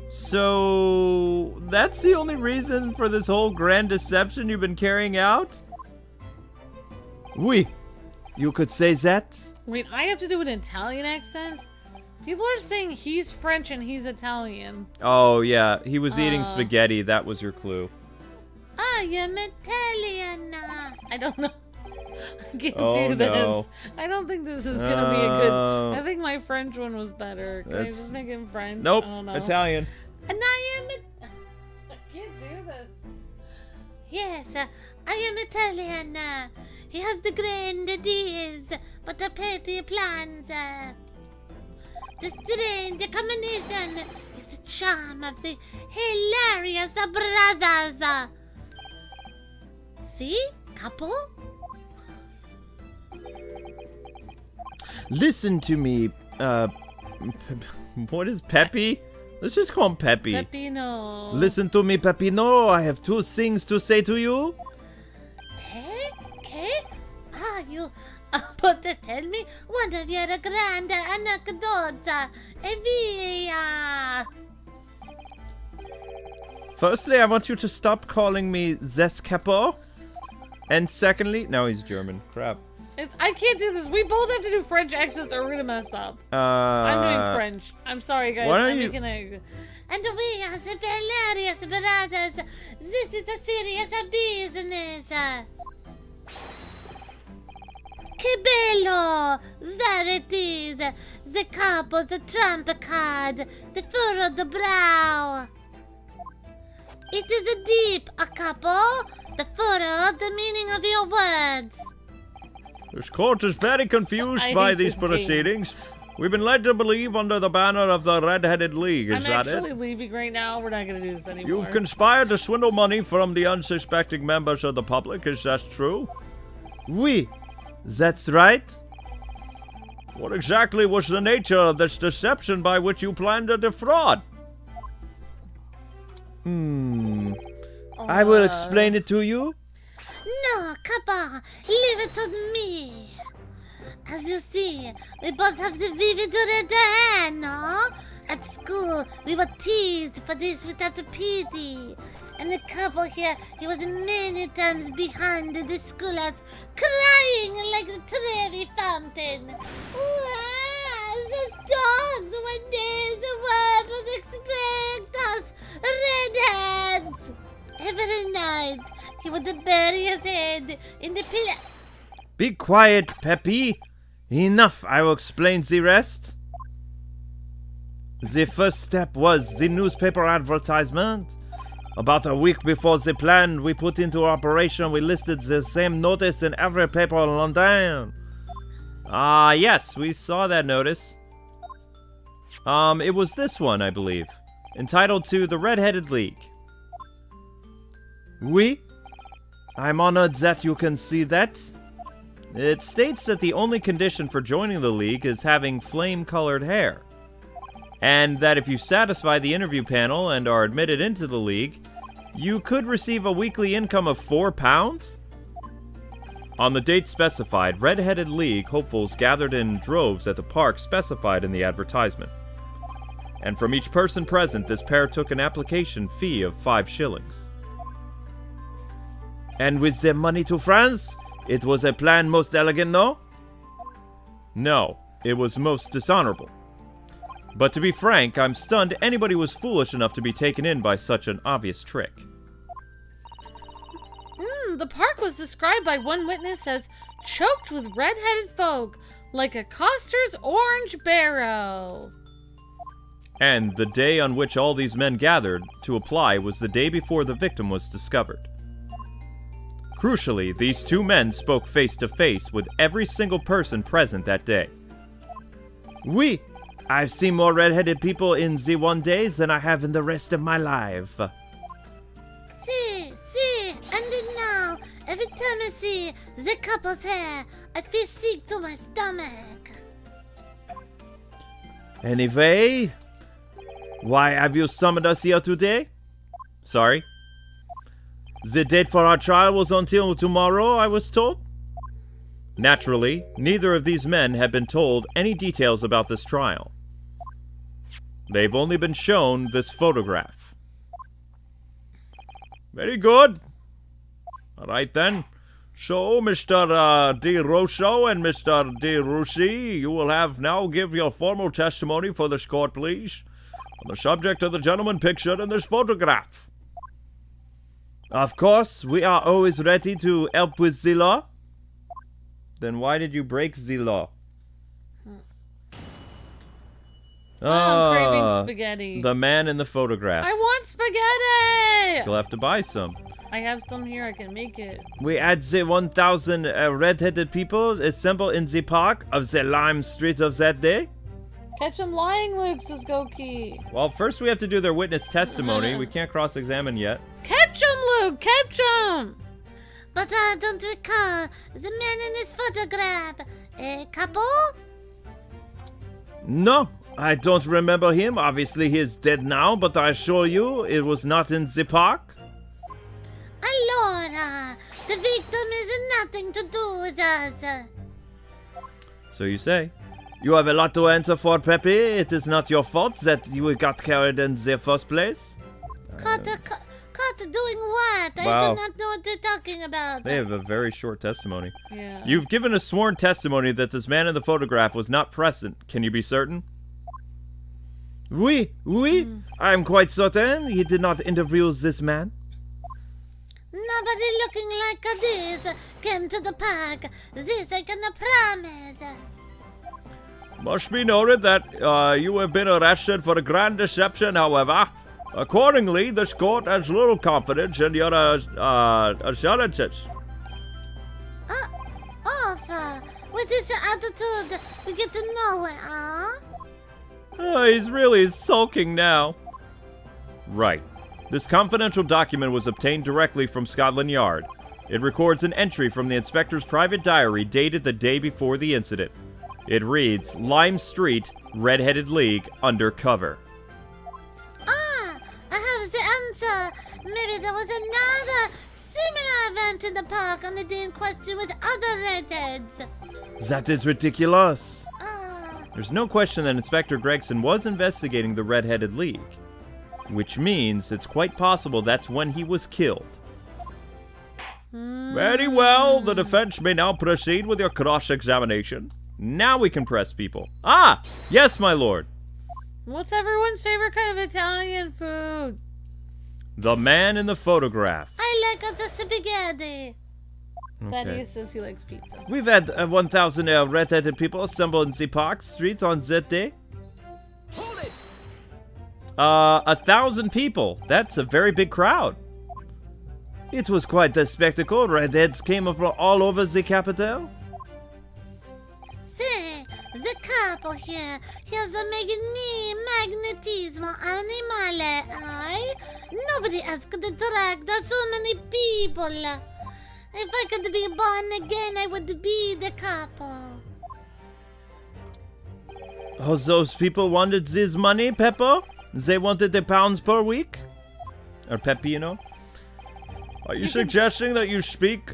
So, that's the only reason for this whole grand deception you've been carrying out? Oui, you could say that. Wait, I have to do an Italian accent? People are saying he's French and he's Italian. Oh, yeah, he was eating spaghetti, that was your clue. I am Italian. I don't know. I can't do this. No. I don't think this is gonna be a good. I think my French one was better. Can I That's- just make him French? Nope, I don't know. Italian. And I am... I can't do this. Yes, I am Italian. He has the grand ideas, but the petty plans. The strange combination is the charm of the hilarious brothers. See? Couple? Listen to me, what is Peppy? Let's just call him Peppy. Peppino. Listen to me, Peppino. I have two things to say to you. Okay? Are you about to tell me one of your grand anecdotes? Firstly, I want you to stop calling me Zes Capo. And secondly, now he's German. Crap. I can't do this. We both have to do French accents or we're gonna mess up. I'm doing French. I'm sorry, guys. why don't I'm you- making a... And we are the hilarious brothers. This is a serious business. Que bello! There it is. The capo, the trump card, the furrowed brow. It is a deep, a capo. The furrow, the meaning of your words. This court is very confused I by hate these this game. proceedings. We've been led to believe under the banner of the Red-Headed League, is I'm that actually it? leaving right now. We're not gonna do this anymore. You've conspired to swindle money from the unsuspecting members of the public, is that true? Oui, that's right. What exactly was the nature of this deception by which you planned to defraud? I will explain it to you. No, Kappa, leave it to me. As you see, we both have the vivid red hair, no? At school, we were teased for this without a pity. And the couple here, he was many times behind the schoolhouse, crying like the Trevi fountain. Wow, the dogs, one day the world would expect us redheads. Every night, he would bury his head in the pillow. Be quiet, Peppy. Enough, I will explain the rest. The first step was the newspaper advertisement. About a week before the plan we put into operation, we listed the same notice in every paper in London. Yes, we saw that notice. It was this one, I believe. Entitled to The Red-Headed League. Oui, I'm honored that you can see that. It states that the only condition for joining the league is having flame-colored hair. And that if you satisfy the interview panel and are admitted into the league, you could receive a weekly income of £4? On the date specified, Red-Headed League hopefuls gathered in droves at the park specified in the advertisement. And from each person present, this pair took an application fee of 5 shillings. And with the money to France, it was a plan most elegant, no? No, it was most dishonorable. But to be frank, I'm stunned anybody was foolish enough to be taken in by such an obvious trick. The park was described by one witness as choked with red-headed folk, like a coster's orange barrow. And the day on which all these men gathered to apply was the day before the victim was discovered. Crucially, these two men spoke face to face with every single person present that day. Oui, I've seen more red-headed people in the one days than I have in the rest of my life. See, see the couple's hair. I feel sick to my stomach. Anyway, why have you summoned us here today? Sorry. The date for our trial was until tomorrow, I was told. Naturally, neither of these men had been told any details about this trial. They've only been shown this photograph. Very good. Alright then. So, Mr. De Rosso and Mr. De Russi, you will have now give your formal testimony for this court, please, on the subject of the gentleman pictured in this photograph. Of course, we are always ready to help with the law. Then why did you break the law? I'm craving spaghetti. The man in the photograph. I want spaghetti! You'll have to buy some. I have some here, I can make it. We had the 1,000 red-headed people assemble in the park of the Lime Street of that day. Catch 'em lying, Luke, says Goki. Well, first we have to do their witness testimony. We can't cross-examine yet. Catch 'em, Luke, catch 'em! But I don't recall the man in this photograph. A couple? No, I don't remember him. Obviously, he is dead now, but I assure you, it was not in the park. Allora, the victim has nothing to do with us. So you say. You have a lot to answer for, Pepe. It is not your fault that you got carried in the first place. Caught doing what? I Wow. do not know what they're talking about. They have a very short testimony. Yeah. You've given a sworn testimony that this man in the photograph was not present. Can you be certain? Oui. I am quite certain he did not interview this man. Nobody looking like this came to the park. This I can promise. Must be noted that you have been arrested for a grand deception, however. Accordingly, this court has little confidence in your assurances. Offer. With this attitude, we get to nowhere, huh? He's really sulking now. Right. This confidential document was obtained directly from Scotland Yard. It records an entry from the inspector's private diary dated the day before the incident. It reads, Lime Street, Red-Headed League, undercover. I have the answer. Maybe there was another similar event in the park on the day in question with other redheads. That is ridiculous. There's no question that Inspector Gregson was investigating the Red-Headed League, which means it's quite possible that's when he was killed. Very well, the defense may now proceed with your cross-examination. Now we can press people. Ah! Yes, my lord. What's everyone's favorite kind of Italian food? The man in the photograph. I like the spaghetti. Thaddeus says he likes pizza. We've had 1,000 red-headed people assemble in the park street on that day. Hold it! 1,000 people. That's a very big crowd. It was quite a spectacle. Redheads came from all over the capital. See, the couple here has the magnetismo animale, eh? Nobody else could attract so many people. If I could be born again, I would be the couple. Oh, those people wanted this money, Pepper? They wanted the pounds per week? Or Peppino? Are you suggesting that you speak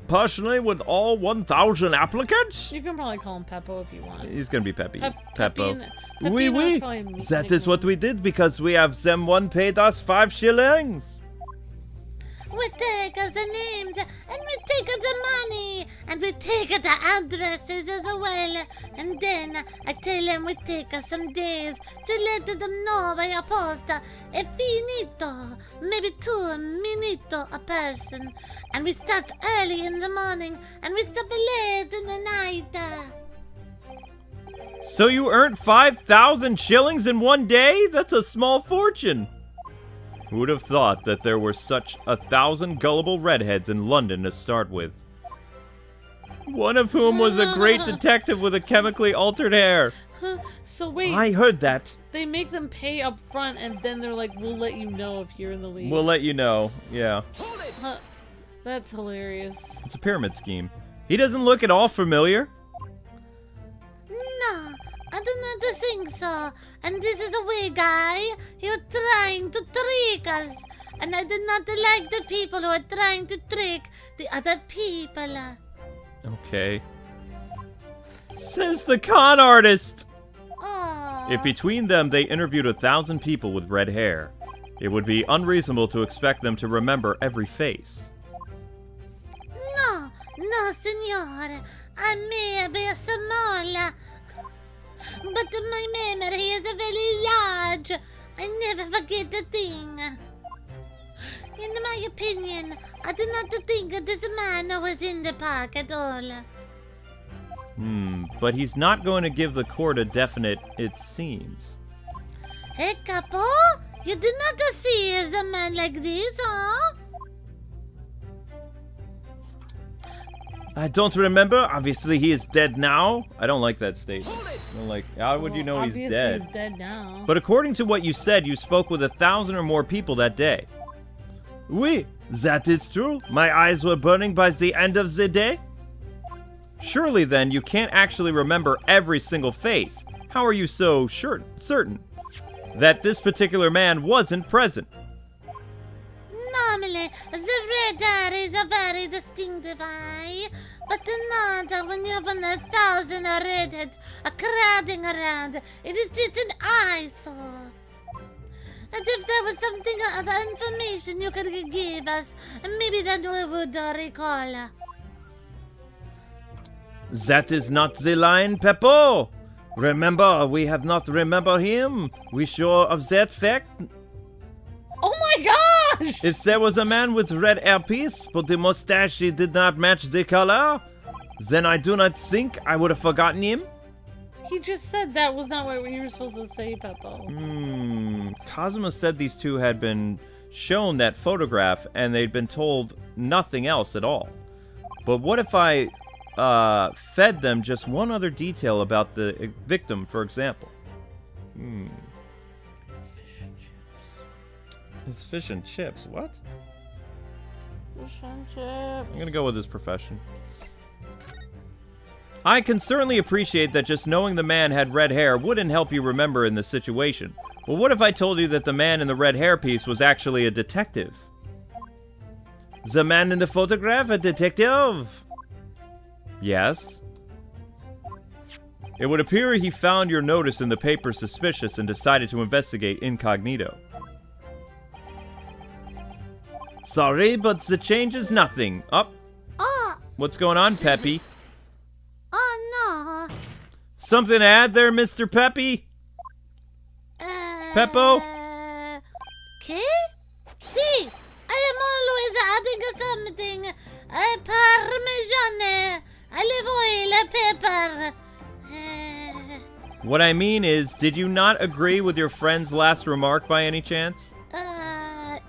personally with all 1,000 applicants? You can probably call him Peppo if you want. He's gonna be Peppy. Peppo. Oui. That is what we did because we have someone paid us 5 shillings. We take us the names, and we take us the money, and we take the addresses as well. And then I tell them we take us some days to let them know via post. E finito, maybe 2 minito a person. And we start early in the morning, and we stop late in the night. So you earned 5,000 shillings in one day? That's a small fortune. Who would have thought that there were such 1,000 gullible redheads in London to start with? One of whom was a great detective with a chemically altered hair. So wait, I heard that. they make them pay up front and then they're like, we'll let you know if you're in the league. We'll let you know, yeah. Hold it! That's hilarious. It's a pyramid scheme. He doesn't look at all familiar. No, I do not think so. And this is a way guy. He was trying to trick us. And I do not like the people who are trying to trick the other people. Okay. Says the con artist. Oh. If between them they interviewed 1,000 people with red hair, it would be unreasonable to expect them to remember every face. No, senor. I may be small, but my memory is very large. I never forget a thing. In my opinion, I do not think this man was in the park at all. But he's not going to give the court a definite, it seems. Hey, Capo, you did not see a man like this, huh? I don't remember. Obviously, he is dead now. I don't like that statement. I'm like, how would you know he's Obviously dead? he's dead now. But according to what you said, you spoke with 1,000 or more people that day. Oui, that is true. My eyes were burning by the end of the day. Surely then, you can't actually remember every single face. How are you so certain that this particular man wasn't present? Normally, the red hair is a very distinctive eye, but not when you have 1,000 redheads crowding around. It is just an eyesore. And if there was something other information you could give us, maybe that we would recall. That is not the line, Peppo. Remember, we have not remember him. We sure of that fact. Oh my gosh! If there was a man with red hairpiece, but the mustache did not match the color, then I do not think I would have forgotten him. He just said that was not what you were supposed to say, Peppo. Kazuma said these two had been shown that photograph and they'd been told nothing else at all. But what if I fed them just one other detail about the victim, for example? It's fish and chips. What? Fish and chips. I'm gonna go with his profession. I can certainly appreciate that just knowing the man had red hair wouldn't help you remember in the situation. But what if I told you that the man in the red hairpiece was actually a detective? The man in the photograph, a detective? Yes. It would appear he found your notice in the paper suspicious and decided to investigate incognito. Sorry, but the change is nothing. Up. Oh, What's going on, Peppy? oh no. Something to add there, Mr. Peppy? Peppo? ¿Qué? Sí, I am always adding something. Parmesan, olive oil, pepper. What I mean is, did you not agree with your friend's last remark by any chance?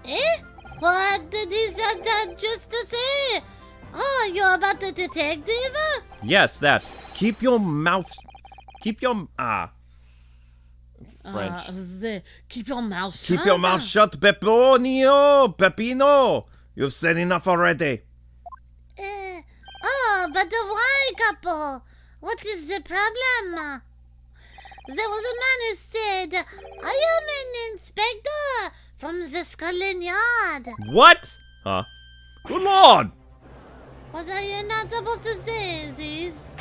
Eh? What did he say just to say? Oh, you're about the detective? Yes, that. Keep your mouth... Keep your... French. Keep your mouth shut. Keep your mouth shut, Pepponio! Peppino! You've said enough already. But why, couple? What is the problem? There was a man who said, I am an inspector from the Scotland Yard. What? Huh? Good lord! Was I not supposed to say this?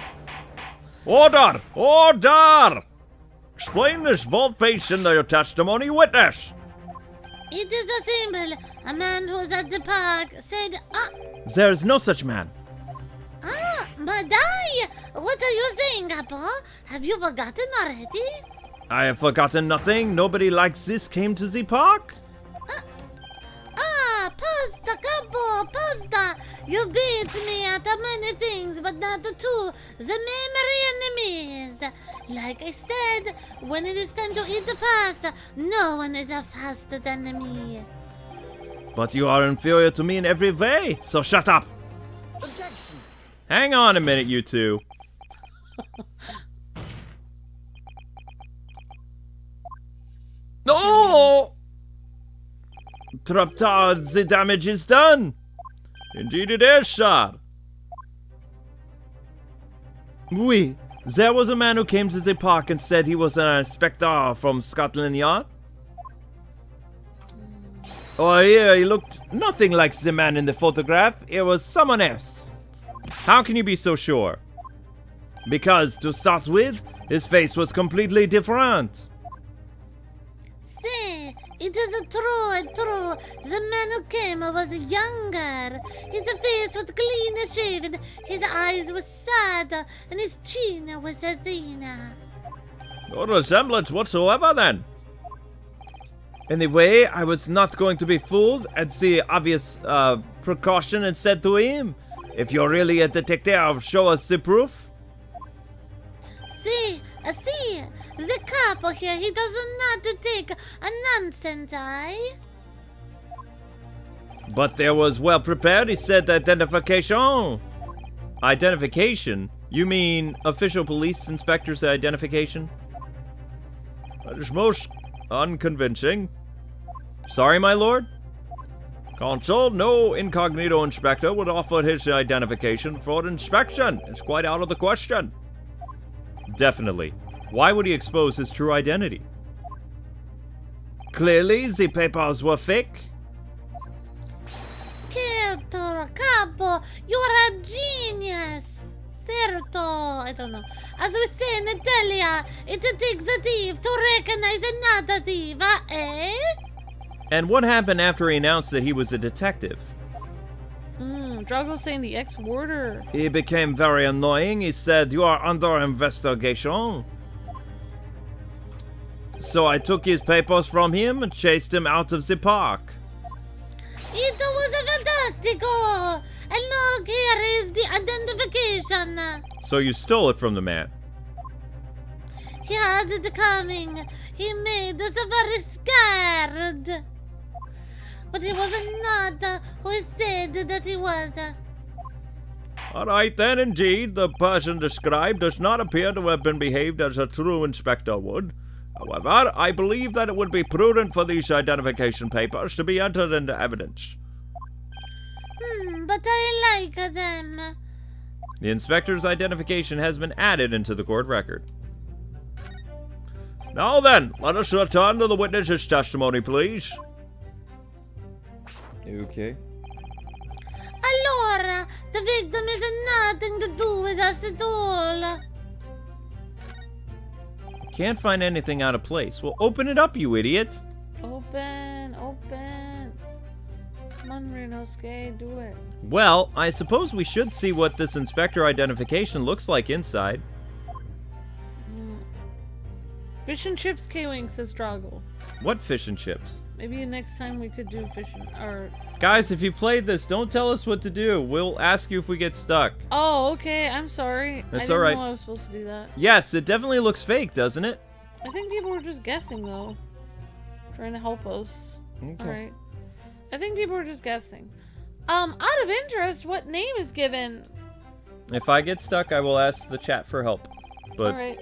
Order! Order! Explain this vault face in your testimony, witness! It is a symbol. A man who was at the park said, There is no such man. but what are you saying, Apple? Have you forgotten already? I have forgotten nothing. Nobody like this came to the park. Pasta, couple, pasta. You beat me at many things, but not the two. The memory enemies. Like I said, when it is time to eat the pasta, no one is faster than me. But you are inferior to me in every way, so shut up. Objection. Hang on a minute, you two. No! Traptard, the damage is done. Indeed it is, sir. Oui, there was a man who came to the park and said he was an inspector from Scotland Yard. Oh, yeah, he looked nothing like the man in the photograph. It was someone else. How can you be so sure? Because, to start with, his face was completely different. See, it is true. The man who came was younger. His face was clean shaven, his eyes were sad, and his chin was thinner. No resemblance whatsoever, then. Anyway, I was not going to be fooled and the obvious precaution and said to him, if you're really a detective, show us the proof. See, the couple here, he does not take a nonsense, But there was well prepared, he said identification. Identification? You mean official police inspector's identification? That is most unconvincing. Sorry, my lord? Consul, no incognito inspector would offer his identification for inspection. It's quite out of the question. Definitely. Why would he expose his true identity? Clearly, the papers were fake. Certo, capo, you're a genius. Certo, I don't know. As we say in Italia, it takes a thief to recognize another thief, eh? And what happened after he announced that he was a detective? Drago's saying the ex-warder. He became very annoying. He said, you are under investigation. So I took his papers from him and chased him out of the park. It was fantastico! And look, here is the identification. So you stole it from the man? He had it coming. He made us very scared. But he was not who he said that he was. Alright then, indeed, the person described does not appear to have been behaved as a true inspector would. However, I believe that it would be prudent for these identification papers to be entered into evidence. But I like them. The inspector's identification has been added into the court record. Now then, let us return to the witness's testimony, please. Okay. Allora, the victim has nothing to do with us at all. Can't find anything out of place. Well, open it up, you idiot. Open. Come on, Ryunosuke, do it. Well, I suppose we should see what this inspector identification looks like inside. Fish and chips, K-Wing, says Drago. What fish and chips? Maybe next time we could do fish and... or... Guys, if you played this, don't tell us what to do. We'll ask you if we get stuck. Oh, okay, I'm sorry. That's I alright. didn't know I was supposed to do that. Yes, it definitely looks fake, doesn't it? I think people were just guessing, though. Trying to help us. Okay. Alright. I think people were just guessing. Out of interest, what name is given? If I get stuck, I will ask the chat for help. But Alright.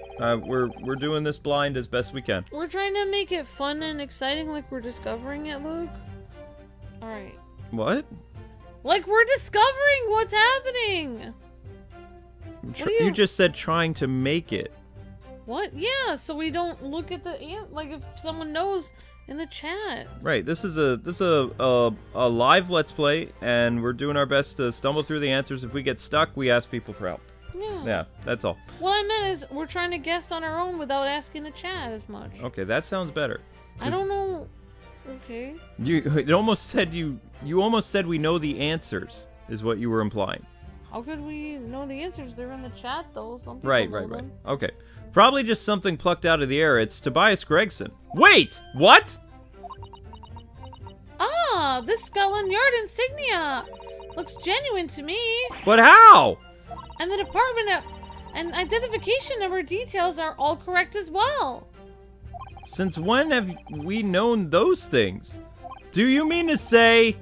we're doing this blind as best we can. We're trying to make it fun and exciting like we're discovering it, Luke. Alright. What? Like we're discovering what's happening! You just said trying to make it. What? Yeah, so we don't look at the like if someone knows in the chat. Right. This is a live Let's Play, and we're doing our best to stumble through the answers. If we get stuck, we ask people for help. Yeah. Yeah, that's all. What I meant is we're trying to guess on our own without asking the chat as much. Okay, that sounds better. I don't know. Okay. You almost said we know the answers, is what you were implying. How could we know the answers? They're in the chat though. Some people Right. know them. Okay. Probably just something plucked out of the air. It's Tobias Gregson. Wait! What? Ah, this Scotland Yard insignia looks genuine to me. But how? And the department and identification number details are all correct as well. Since when have we known those things? Do you mean to say...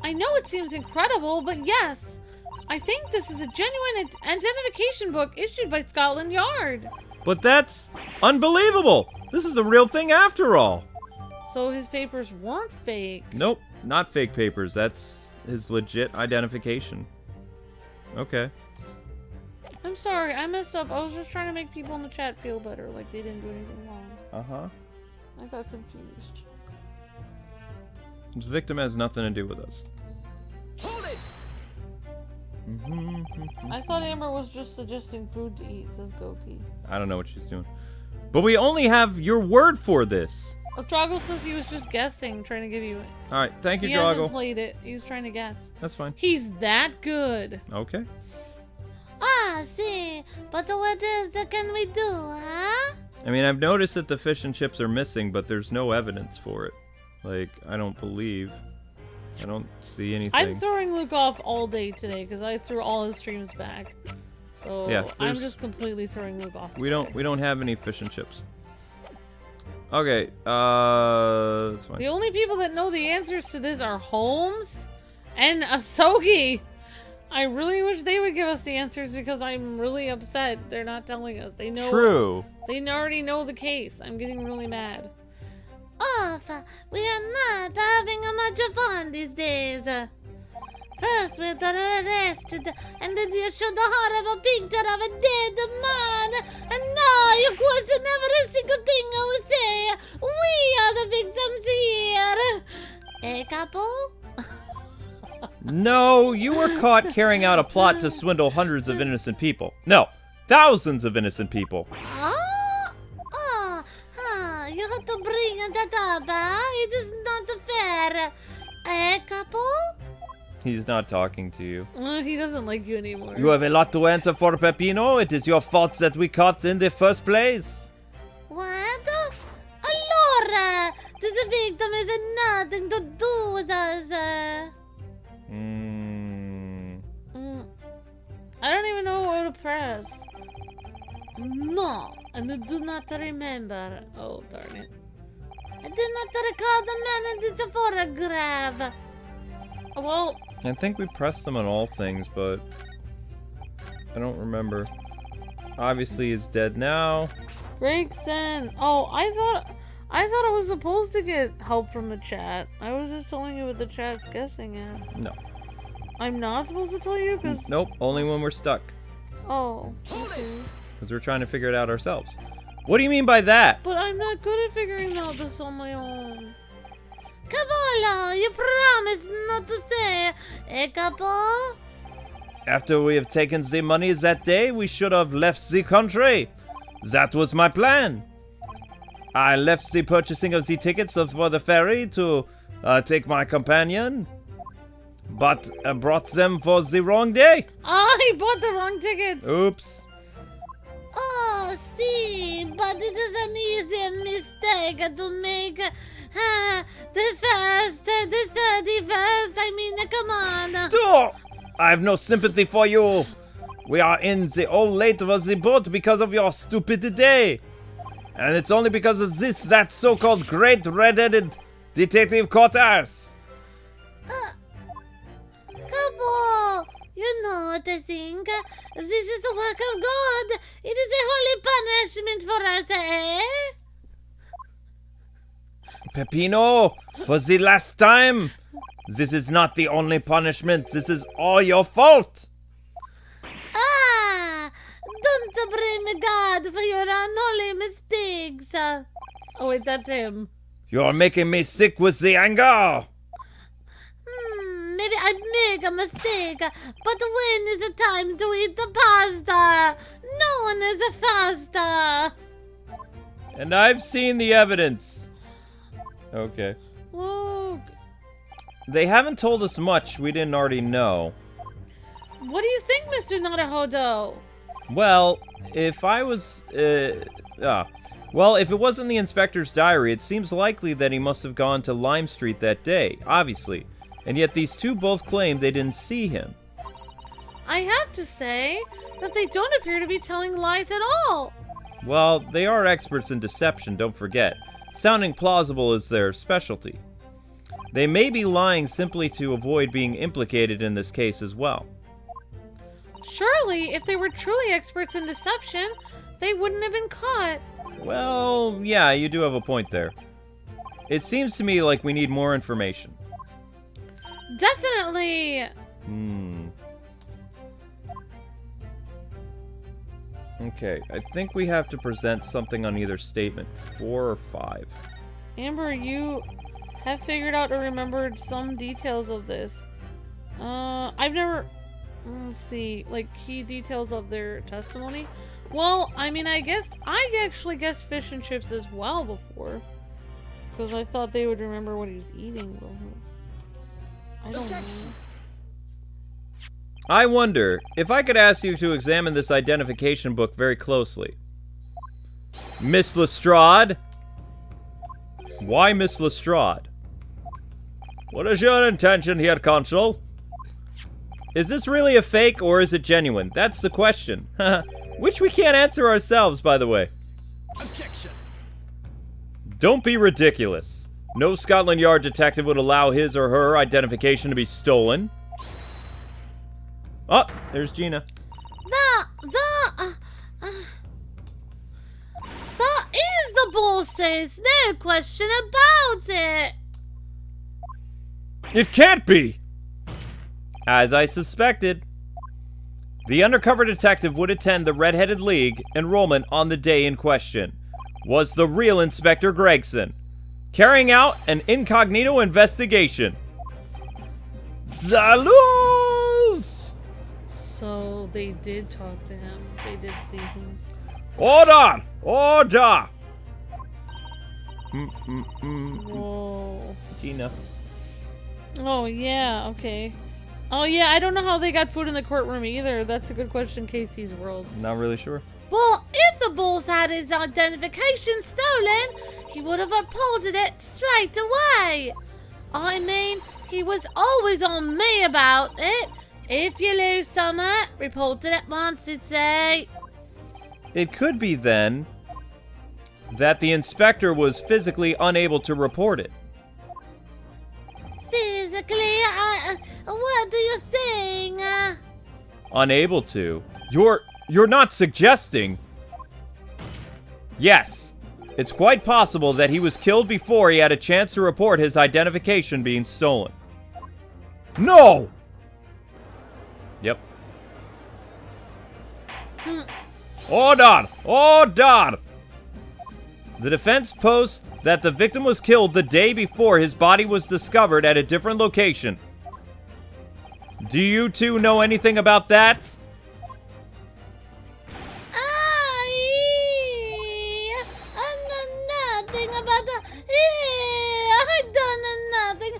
I know it seems incredible, but yes. I think this is a genuine identification book issued by Scotland Yard. But that's unbelievable! This is the real thing after all! So his papers weren't fake. Nope, not fake papers. That's his legit identification. Okay. I'm sorry, I messed up. I was just trying to make people in the chat feel better, like they didn't do anything wrong. Uh-huh. I got confused. This victim has nothing to do with us. Hold it! I thought Amber was just suggesting food to eat, says Goki. I don't know what she's doing. But we only have your word for this. Oh, Drago says he was just guessing, trying to give you it. Alright, thank you, He hasn't Drago. played it. He's trying to guess. That's fine. He's that good. Okay. Ah, see. But what else can we do, huh? I mean, I've noticed that the fish and chips are missing, but there's no evidence for it. Like, I don't see anything. I'm throwing Luke off all day today because I threw all his streams back. So Yeah, I'm just completely throwing Luke off. We don't have any fish and chips. Okay, that's fine. The only people that know the answers to this are Holmes and Asogi. I really wish they would give us the answers because I'm really upset they're not telling us. They know. True. They already know the case. I'm getting really mad. Off. We are not having much fun these days. First we got arrested, and then we showed a horrible picture of a dead man, and now you question every single thing I would say. We are the victims here. Couple? No, you were caught carrying out a plot to swindle hundreds of innocent people. No, thousands of innocent people. You have to bring that up, It is not fair. Couple? He's not talking to you. He doesn't like you anymore. You have a lot to answer for, Peppino. It is your fault that we caught in the first place. What? Allora, this victim has nothing to do with us. I don't even know what to press. No, and I do not remember. Oh, darn it. I do not recall the man in this photograph. Well, I think we pressed them on all things, but I don't remember. Obviously, he's dead now. Gregson. Oh, I thought I was supposed to get help from the chat. I was just telling you what the chat's guessing at. No. I'm not supposed to tell you because. Nope, only when we're stuck. Oh. Okay. Because we're trying to figure it out ourselves. What do you mean by that? But I'm not good at figuring out this on my own. Cavolo, you promised not to say. Capo? After we have taken the money that day, we should have left the country. That was my plan. I left the purchasing of the tickets for the ferry to take my companion, but brought them for the wrong day. I bought the wrong tickets. Oops. Oh, see, but it is an easy mistake to make. The 31st, I mean, come on. Oh, I have no sympathy for you. We are in the old late of the boat because of your stupid day. And it's only because of this that so-called great red-headed detective caught us. Capo, you know what I think? This is the work of God. It is a holy punishment for us, eh? Peppino, for the last time, this is not the only punishment. This is all your fault. Don't blame God for your unholy mistakes. Oh wait, that's him. You're making me sick with the anger. Maybe I'd make a mistake, but when is the time to eat the pasta? No one is faster. And I've seen the evidence. Okay. Luke. They haven't told us much we didn't already know. What do you think, Mr. Naruhodo? Well, if I was, well, if it wasn't the inspector's diary, it seems likely that he must have gone to Lime Street that day, obviously. And yet these two both claim they didn't see him. I have to say that they don't appear to be telling lies at all. Well, they are experts in deception, don't forget. Sounding plausible is their specialty. They may be lying simply to avoid being implicated in this case as well. Surely, if they were truly experts in deception, they wouldn't have been caught. Well, yeah, you do have a point there. It seems to me like we need more information. Definitely. Okay, I think we have to present something on either statement, 4 or 5. Amber, you have figured out or remembered some details of this. I've never... Let's see, like, key details of their testimony? Well, I mean, I actually guessed fish and chips as well before. Because I thought they would remember what he was eating before. I don't know. I wonder if I could ask you to examine this identification book very closely. Miss Lestrade? Why Miss Lestrade? What is your intention here, Consul? Is this really a fake or is it genuine? That's the question. Which we can't answer ourselves, by the way. Objection. Don't be ridiculous. No Scotland Yard detective would allow his or her identification to be stolen. Oh, there's Gina. That is the bosses. No question about it. It can't be! As I suspected. The undercover detective would attend the Red-Headed League enrollment on the day in question. Was the real Inspector Gregson, carrying out an incognito investigation. Salus! So they did talk to him. They did see him. Order! Order! Whoa. Gina. Oh, yeah, okay. Oh, yeah, I don't know how they got food in the courtroom either. That's a good question, Casey's World. Not really sure. But if the boss had his identification stolen, he would have reported it straight away. I mean, he was always on me about it. If you lose something, report it at once, he'd say. It could be, then, that the inspector was physically unable to report it. Physically, what do you think? Unable to? You're not suggesting... Yes, it's quite possible that he was killed before he had a chance to report his identification being stolen. No! Yep. Order! Order! The defense posts that the victim was killed the day before his body was discovered at a different location. Do you two know anything about that? I know nothing about that. I don't know nothing.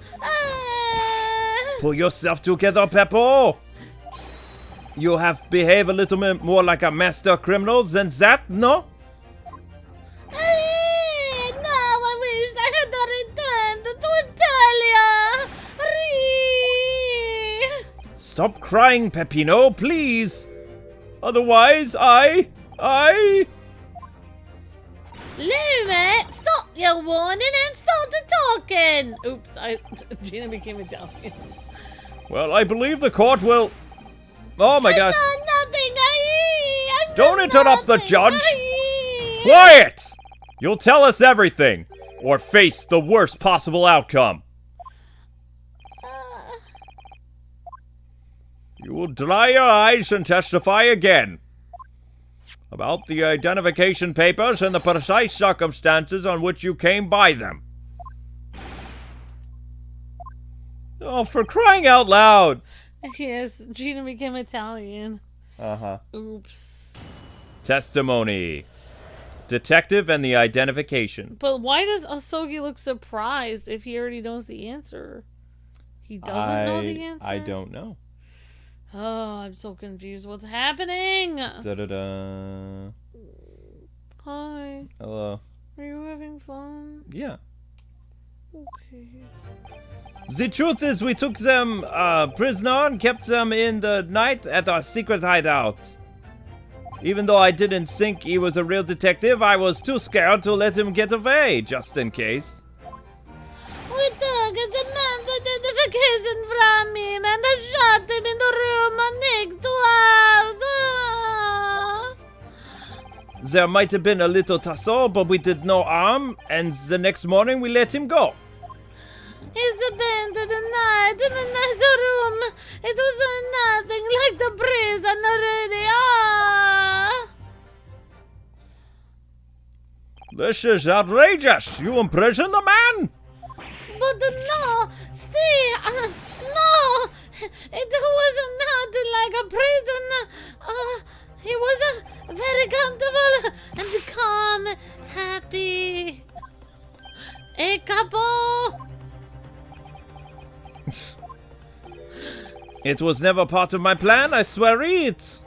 Pull yourself together, Peppo! You have behaved a little bit more like a master criminal than that, no? Now I wish I had not returned to Italia. Stop crying, Peppino, please! Otherwise, I... Lume, stop your warning and start talking. Oops, Gina became Italian. Well, I believe the court will... Oh my gosh. I know nothing. I Don't know interrupt the nothing. judge! Quiet! You'll tell us everything, or face the worst possible outcome. You will dry your eyes and testify again. About the identification papers and the precise circumstances on which you came by them. Oh, for crying out loud! Yes, Gina became Italian. Uh-huh. Oops. Testimony. Detective and the identification. But why does Asogi look surprised if he already knows the answer? He doesn't know the answer? I don't know. Oh, I'm so confused. What's happening? Da-da-da. Hi. Hello. Are you having fun? Yeah. Okay. The truth is we took them prisoner and kept them in the night at our secret hideout. Even though I didn't think he was a real detective, I was too scared to let him get away, just in case. We took the man's identification from him and shot him in the room next to us. There might have been a little tussle, but we did no harm, and the next morning we let him go. He spent the night in the This is outrageous! You imprisoned the man! But no, see, no, it was not like a prison. He was very comfortable and calm, happy. A couple. It was never part of my plan, I swear it!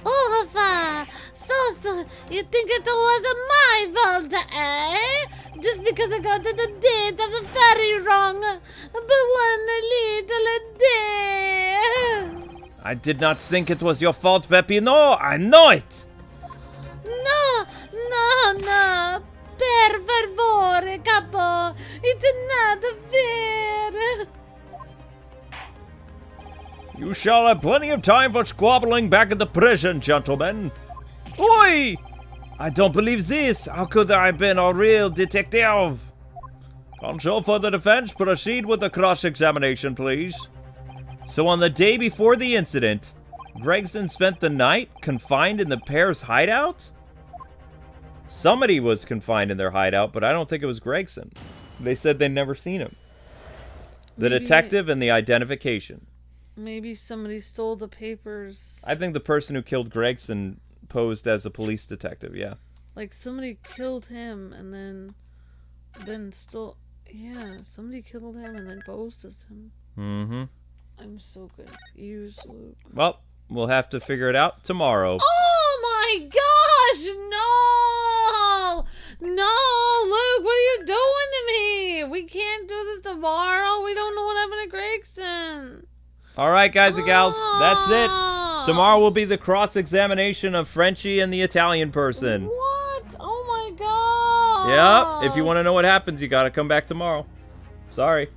Over. So, you think it was my fault, eh? Just because I got to the date of the very wrong. But one little day. I did not think it was your fault, Peppino. I know it! No. Per favore, capo. It's not fair. You shall have plenty of time for squabbling back at the prison, gentlemen. Oi! I don't believe this. How could I have been a real detective? Counsel for the defense, proceed with the cross-examination, please. So on the day before the incident, Gregson spent the night confined in the pair's hideout? Somebody was confined in their hideout, but I don't think it was Gregson. They said they'd never seen him. The detective and the identification. Maybe somebody stole the papers. I think the person who killed Gregson posed as a police detective, yeah. Like somebody killed him and then stole. Yeah, somebody killed him and then posed as him. Mm-hmm. I'm so confused, Luke. Well, we'll have to figure it out tomorrow. Oh my gosh, no! No, Luke, what are you doing to me? We can't do this tomorrow. We don't know what happened to Gregson. All right, guys and gals, that's it. Tomorrow will be the cross-examination of Frenchie and the Italian person. What? Oh my god. Yep, if you want to know what happens, you got to come back tomorrow. Sorry.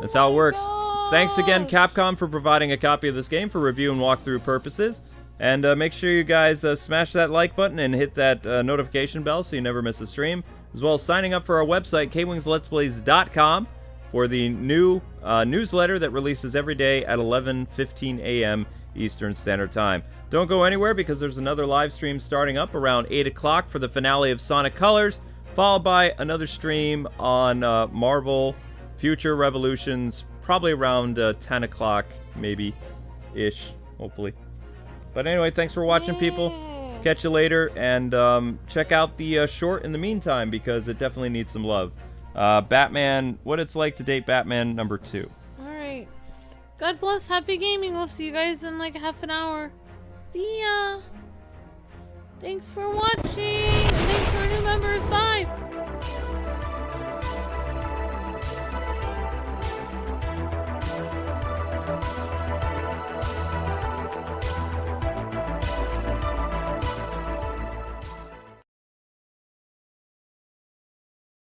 That's how it works. Thanks again, Capcom, for providing a copy of this game for review and walkthrough purposes. And make sure you guys smash that like button and hit that notification bell so you never miss a stream. As well as signing up for our website, KwingsLetsPlays.com, for the new newsletter that releases every day at 11:15 a.m. Eastern Standard Time. Don't go anywhere because there's another live stream starting up around 8 o'clock for the finale of Sonic Colors, followed by another stream on Marvel Future Revolutions, probably around 10 o'clock, maybe-ish, hopefully. But anyway, thanks for watching, people. Catch you later, and check out the short in the meantime, because it definitely needs some love. Batman, What It's Like to Date Batman #2. Alright. God bless, happy gaming. We'll see you guys in like half an hour. See ya! Thanks for watching! And thanks for our new members. Bye!